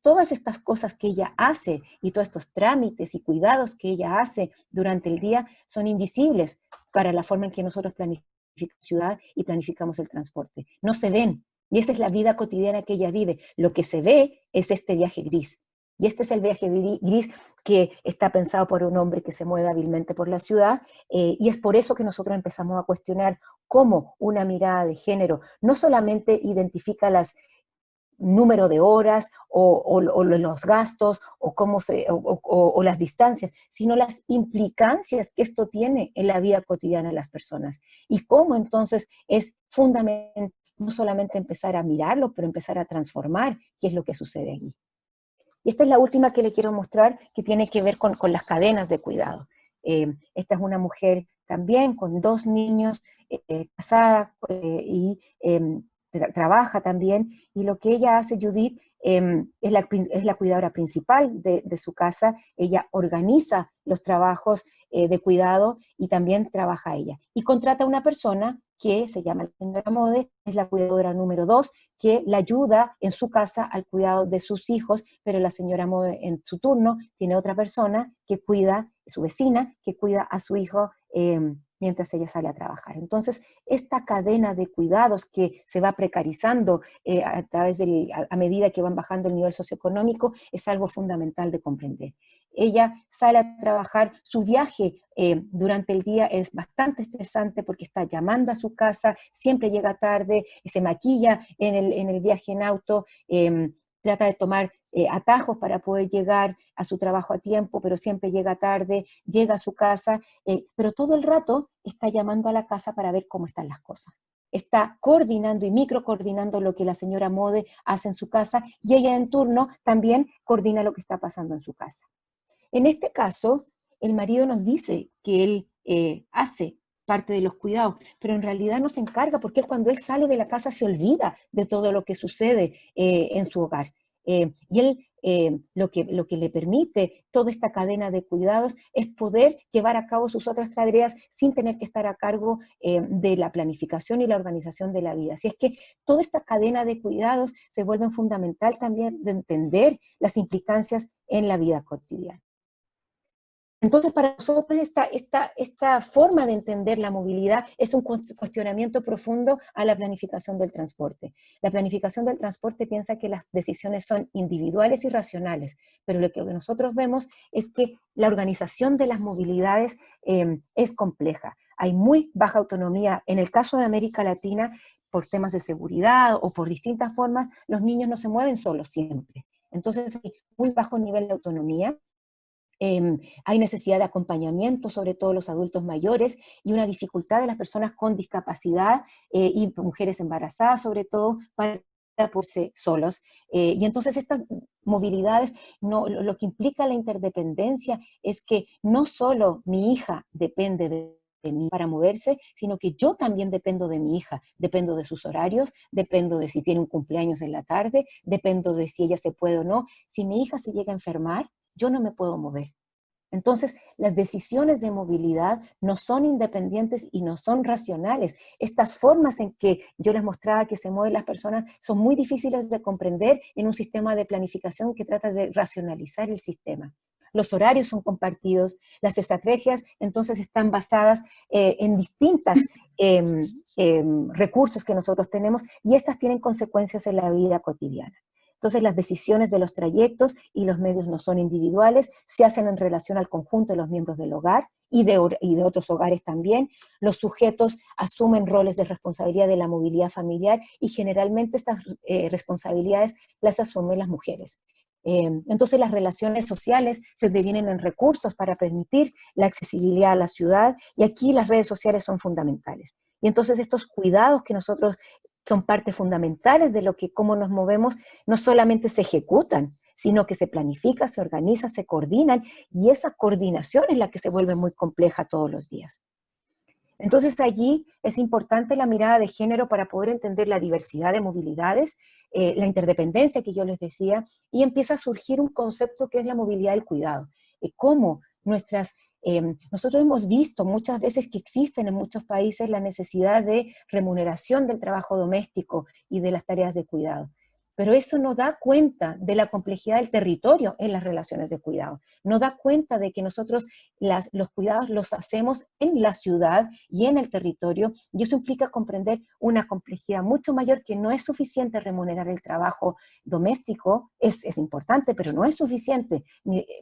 Todas estas cosas que ella hace, y todos estos trámites y cuidados que ella hace durante el día, son invisibles para la forma en que nosotros planificamos la ciudad y planificamos el transporte. No se ven, y esa es la vida cotidiana que ella vive. Lo que se ve es este viaje gris. Y este es el viaje gris que está pensado por un hombre que se mueve hábilmente por la ciudad, y es por eso que nosotros empezamos a cuestionar cómo una mirada de género no solamente identifica las número de horas, o los gastos, o las distancias, sino las implicancias que esto tiene en la vida cotidiana de las personas. Y cómo entonces es fundamental no solamente empezar a mirarlo, pero empezar a transformar qué es lo que sucede allí. Y esta es la última que le quiero mostrar, que tiene que ver con las cadenas de cuidado. Esta es una mujer también con 2 niños, casada, y trabaja también, y lo que ella hace, Judith, es la cuidadora principal de su casa. Ella organiza los trabajos de cuidado, y también trabaja ella. Y contrata a una persona que se llama la señora Mode, es la cuidadora número 2, que la ayuda en su casa al cuidado de sus hijos, pero la señora Mode en su turno tiene otra persona que cuida, su vecina, que cuida a su hijo mientras ella sale a trabajar. Entonces, esta cadena de cuidados que se va precarizando a medida que van bajando el nivel socioeconómico, es algo fundamental de comprender. Ella sale a trabajar, su viaje durante el día es bastante estresante, porque está llamando a su casa, siempre llega tarde, se maquilla en el viaje en auto, trata de tomar atajos para poder llegar a su trabajo a tiempo, pero siempre llega tarde, llega a su casa, pero todo el rato está llamando a la casa para ver cómo están las cosas. Está coordinando y microcoordinando lo que la señora Mode hace en su casa, y ella en turno también coordina lo que está pasando en su casa. En este caso, el marido nos dice que él hace parte de los cuidados, pero en realidad no se encarga, porque cuando él sale de la casa se olvida de todo lo que sucede en su hogar. Y él lo que le permite toda esta cadena de cuidados es poder llevar a cabo sus otras tareas sin tener que estar a cargo de la planificación y la organización de la vida. Así es que toda esta cadena de cuidados se vuelve fundamental también de entender las implicancias en la vida cotidiana. Entonces, para nosotros esta forma de entender la movilidad es un cuestionamiento profundo a la planificación del transporte. La planificación del transporte piensa que las decisiones son individuales y racionales, pero lo que nosotros vemos es que la organización de las movilidades es compleja. Hay muy baja autonomía. En el caso de América Latina, por temas de seguridad o por distintas formas, los niños no se mueven solos siempre. Entonces, hay muy bajo nivel de autonomía. Hay necesidad de acompañamiento, sobre todo los adultos mayores, y una dificultad de las personas con discapacidad y mujeres embarazadas, sobre todo, para ponerse solos. Y entonces estas movilidades, lo que implica la interdependencia es que no solo mi hija depende de mí para moverse, sino que yo también dependo de mi hija, dependo de sus horarios, dependo de si tiene un cumpleaños en la tarde, dependo de si ella se puede o no. Si mi hija se llega a enfermar, yo no me puedo mover. Entonces, las decisiones de movilidad no son independientes y no son racionales. Estas formas en que yo les mostraba que se mueven las personas son muy difíciles de comprender en un sistema de planificación que trata de racionalizar el sistema. Los horarios son compartidos, las estrategias entonces están basadas en distintos recursos que nosotros tenemos y estas tienen consecuencias en la vida cotidiana. Entonces las decisiones de los trayectos y los medios no son individuales, se hacen en relación al conjunto de los miembros del hogar y de otros hogares también. Los sujetos asumen roles de responsabilidad de la movilidad familiar y generalmente estas responsabilidades las asumen las mujeres. Entonces las relaciones sociales se devienen en recursos para permitir la accesibilidad a la ciudad y aquí las redes sociales son fundamentales. Y entonces estos cuidados que nosotros son partes fundamentales de lo que cómo nos movemos, no solamente se ejecutan, sino que se planifica, se organiza, se coordinan y esa coordinación es la que se vuelve muy compleja todos los días. Entonces allí es importante la mirada de género para poder entender la diversidad de movilidades, la interdependencia que yo les decía, y empieza a surgir un concepto que es la movilidad del cuidado. Cómo nosotros hemos visto muchas veces que existen en muchos países la necesidad de remuneración del trabajo doméstico y de las tareas de cuidado. Pero eso no da cuenta de la complejidad del territorio en las relaciones de cuidado. No da cuenta de que nosotros los cuidados los hacemos en la ciudad y en el territorio, y eso implica comprender una complejidad mucho mayor que no es suficiente remunerar el trabajo doméstico, es importante, pero no es suficiente,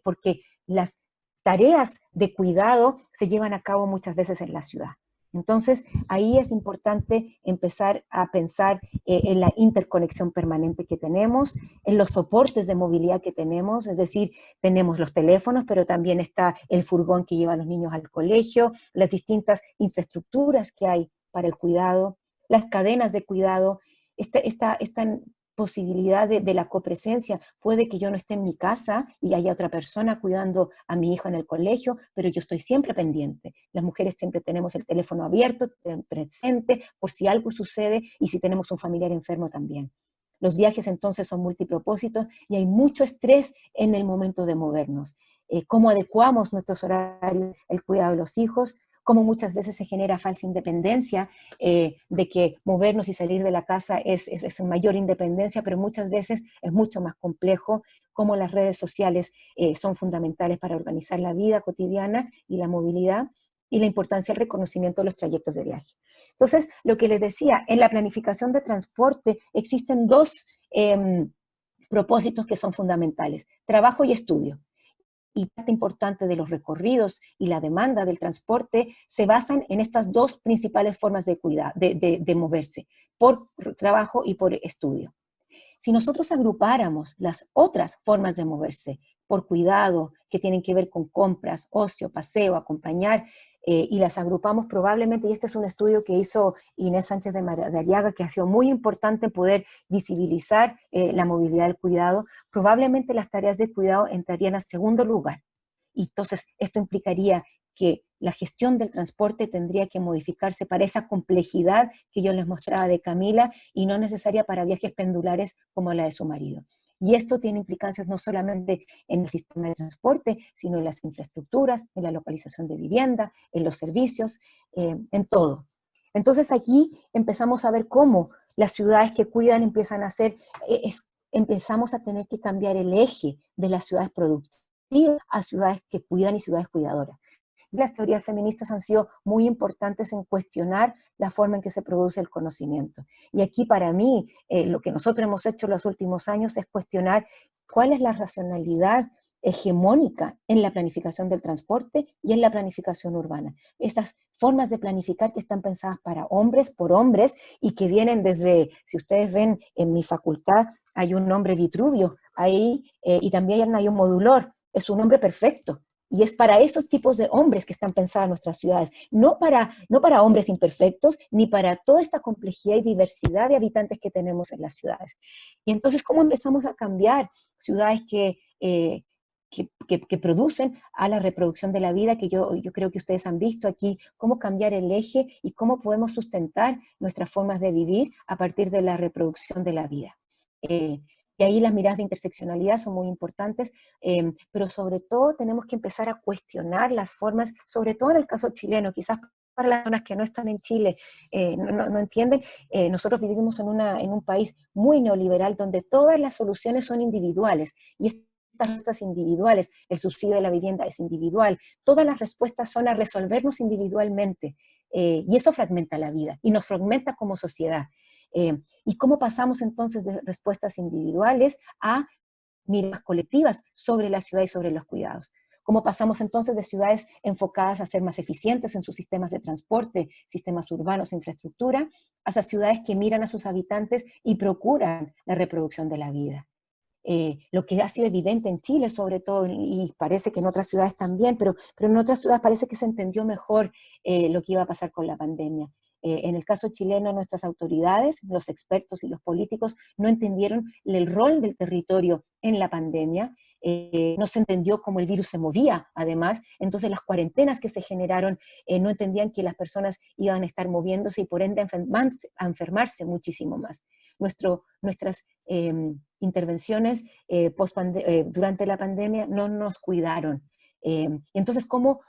porque las tareas de cuidado se llevan a cabo muchas veces en la ciudad. Entonces, ahí es importante empezar a pensar en la interconexión permanente que tenemos, en los soportes de movilidad que tenemos, es decir, tenemos los teléfonos, pero también está el furgón que lleva a los niños al colegio, las distintas infraestructuras que hay para el cuidado, las cadenas de cuidado, esta posibilidad de la copresencia. Puede que yo no esté en mi casa y haya otra persona cuidando a mi hijo en el colegio, pero yo estoy siempre pendiente. Las mujeres siempre tenemos el teléfono abierto, presente, por si algo sucede y si tenemos un familiar enfermo también. Los viajes entonces son multipropósitos y hay mucho estrés en el momento de movernos. ¿Cómo adecuamos nuestros horarios, el cuidado de los hijos? Cómo muchas veces se genera falsa independencia, de que movernos y salir de la casa es mayor independencia, pero muchas veces es mucho más complejo, cómo las redes sociales son fundamentales para organizar la vida cotidiana y la movilidad, y la importancia del reconocimiento de los trayectos de viaje. Entonces, lo que les decía, en la planificación de transporte existen dos propósitos que son fundamentales, trabajo y estudio. Y parte importante de los recorridos y la demanda del transporte se basan en estas dos principales formas de moverse, por trabajo y por estudio. Si nosotros agrupáramos las otras formas de moverse por cuidado, que tienen que ver con compras, ocio, paseo, acompañar, y las agrupamos probablemente, y este es un estudio que hizo Inés Sánchez de Ariaga, que ha sido muy importante poder visibilizar la movilidad del cuidado, probablemente las tareas de cuidado entrarían a segundo lugar. Y entonces esto implicaría que la gestión del transporte tendría que modificarse para esa complejidad que yo les mostraba de Camila y no necesaria para viajes pendulares como la de su marido. Y esto tiene implicancias no solamente en el sistema de transporte, sino en las infraestructuras, en la localización de vivienda, en los servicios, en todo. Entonces aquí empezamos a ver cómo las ciudades que cuidan empiezan a ser, empezamos a tener que cambiar el eje de las ciudades productivas a ciudades que cuidan y ciudades cuidadoras. Las teorías feministas han sido muy importantes en cuestionar la forma en que se produce el conocimiento. Y aquí para mí, lo que nosotros hemos hecho en los últimos años es cuestionar cuál es la racionalidad hegemónica en la planificación del transporte y en la planificación urbana. Esas formas de planificar que están pensadas para hombres, por hombres, y que vienen desde, si ustedes ven en mi facultad, hay un nombre Vitruvio ahí, y también hay un modulor, es un hombre perfecto. Y es para esos tipos de hombres que están pensadas nuestras ciudades, no para hombres imperfectos, ni para toda esta complejidad y diversidad de habitantes que tenemos en las ciudades. Y entonces, ¿cómo empezamos a cambiar ciudades que producen a la reproducción de la vida, que yo creo que ustedes han visto aquí, cómo cambiar el eje y cómo podemos sustentar nuestras formas de vivir a partir de la reproducción de la vida? Y ahí las miradas de interseccionalidad son muy importantes, pero sobre todo tenemos que empezar a cuestionar las formas, sobre todo en el caso chileno, quizás para las personas que no están en Chile, no entienden, nosotros vivimos en un país muy neoliberal donde todas las soluciones son individuales, y estas respuestas individuales, el subsidio de la vivienda es individual, todas las respuestas son a resolvernos individualmente, y eso fragmenta la vida, y nos fragmenta como sociedad. ¿Y cómo pasamos entonces de respuestas individuales a miradas colectivas sobre la ciudad y sobre los cuidados? ¿Cómo pasamos entonces de ciudades enfocadas a ser más eficientes en sus sistemas de transporte, sistemas urbanos, infraestructura, hacia ciudades que miran a sus habitantes y procuran la reproducción de la vida? Lo que ha sido evidente en Chile sobre todo, y parece que en otras ciudades también, pero en otras ciudades parece que se entendió mejor lo que iba a pasar con la pandemia. En el caso chileno, nuestras autoridades, los expertos y los políticos no entendieron el rol del territorio en la pandemia, no se entendió cómo el virus se movía, además, entonces las cuarentenas que se generaron no entendían que las personas iban a estar moviéndose y por ende a enfermarse muchísimo más. Nuestras intervenciones durante la pandemia no nos cuidaron. Entonces, ¿cómo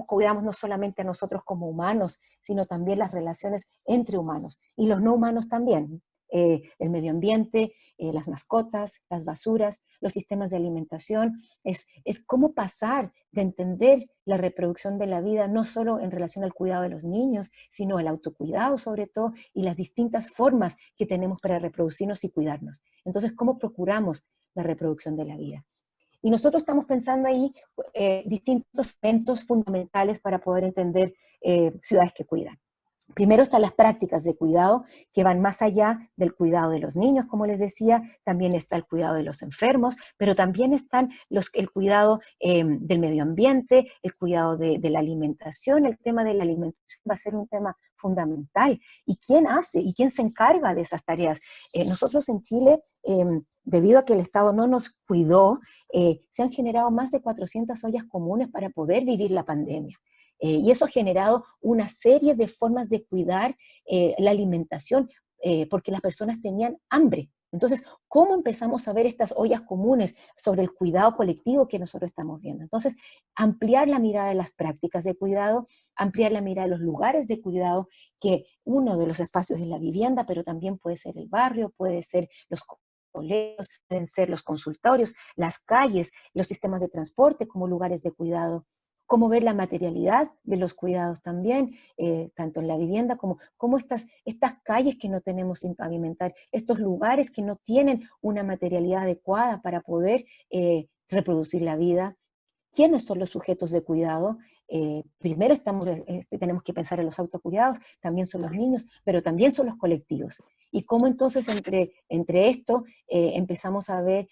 cuidamos no solamente a nosotros como humanos, sino también las relaciones entre humanos y los no humanos también? El medio ambiente, las mascotas, las basuras, los sistemas de alimentación, es cómo pasar de entender la reproducción de la vida no solo en relación al cuidado de los niños, sino el autocuidado sobre todo y las distintas formas que tenemos para reproducirnos y cuidarnos. Entonces, ¿cómo procuramos la reproducción de la vida? Y nosotros estamos pensando ahí distintos elementos fundamentales para poder entender ciudades que cuidan. Primero están las prácticas de cuidado que van más allá del cuidado de los niños, como les decía, también está el cuidado de los enfermos, pero también están el cuidado del medio ambiente, el cuidado de la alimentación. El tema de la alimentación va a ser un tema fundamental. ¿Y quién hace? ¿Y quién se encarga de esas tareas? Nosotros en Chile, debido a que el Estado no nos cuidó, se han generado más de 400 ollas comunes para poder vivir la pandemia. Y eso ha generado una serie de formas de cuidar la alimentación, porque las personas tenían hambre. Entonces, ¿cómo empezamos a ver estas ollas comunes sobre el cuidado colectivo que nosotros estamos viendo? Entonces, ampliar la mirada de las prácticas de cuidado, ampliar la mirada de los lugares de cuidado, que uno de los espacios es la vivienda, pero también puede ser el barrio, puede ser los colegios, pueden ser los consultorios, las calles, los sistemas de transporte como lugares de cuidado. Cómo ver la materialidad de los cuidados también, tanto en la vivienda como estas calles que no tenemos sin pavimentar, estos lugares que no tienen una materialidad adecuada para poder reproducir la vida. ¿Quiénes son los sujetos de cuidado? Primero tenemos que pensar en los autocuidados, también son los niños, pero también son los colectivos. Y cómo entonces entre esto empezamos a ver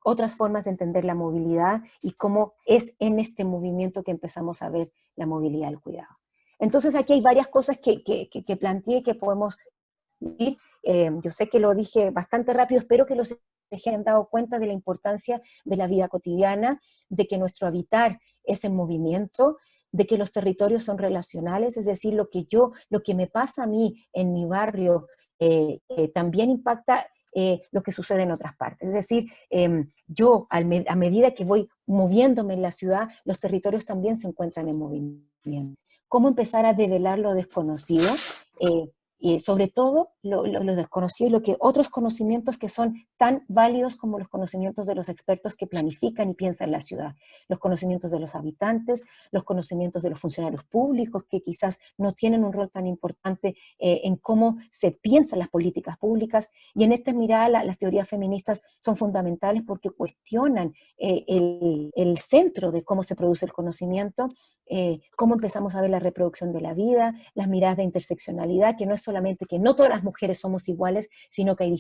otras formas de entender la movilidad y cómo es en este movimiento que empezamos a ver la movilidad del cuidado. Entonces aquí hay varias cosas que planteé que podemos ir. Yo sé que lo dije bastante rápido, espero que los se hayan dado cuenta de la importancia de la vida cotidiana, de que nuestro habitar es en movimiento, de que los territorios son relacionales, es decir, lo que me pasa a mí en mi barrio también impacta lo que sucede en otras partes. Es decir, a medida que voy moviéndome en la ciudad, los territorios también se encuentran en movimiento. ¿Cómo empezar a develar lo desconocido? Y sobre todo lo desconocido y otros conocimientos que son tan válidos como los conocimientos de los expertos que planifican y piensan la ciudad, los conocimientos de los habitantes, los conocimientos de los funcionarios públicos que quizás no tienen un rol tan importante en cómo se piensan las políticas públicas, y en esta mirada las teorías feministas son fundamentales porque cuestionan el centro de cómo se produce el conocimiento, cómo empezamos a ver la reproducción de la vida, las miradas de interseccionalidad, que no es solamente que no todas las mujeres somos iguales, sino que hay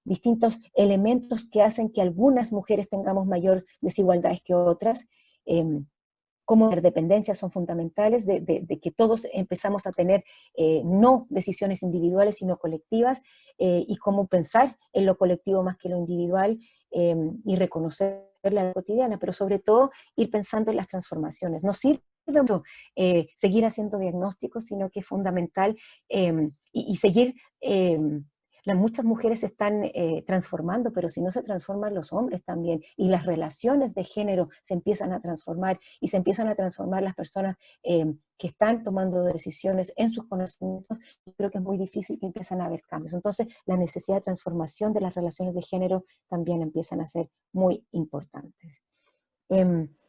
distintos elementos que hacen que algunas mujeres tengamos mayor desigualdades que otras, cómo las dependencias son fundamentales, de que todos empezamos a tener no decisiones individuales, sino colectivas, y cómo pensar en lo colectivo más que lo individual, y reconocer la vida cotidiana, pero sobre todo ir pensando en las transformaciones. No sirve mucho seguir haciendo diagnósticos, sino que es fundamental y seguir muchas mujeres se están transformando, pero si no se transforman los hombres también, y las relaciones de género se empiezan a transformar, y se empiezan a transformar las personas que están tomando decisiones en sus conocimientos, yo creo que es muy difícil que empiezan a haber cambios. Entonces, la necesidad de transformación de las relaciones de género también empiezan a ser muy importantes.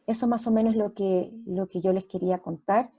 Eso más o menos lo que yo les quería contar.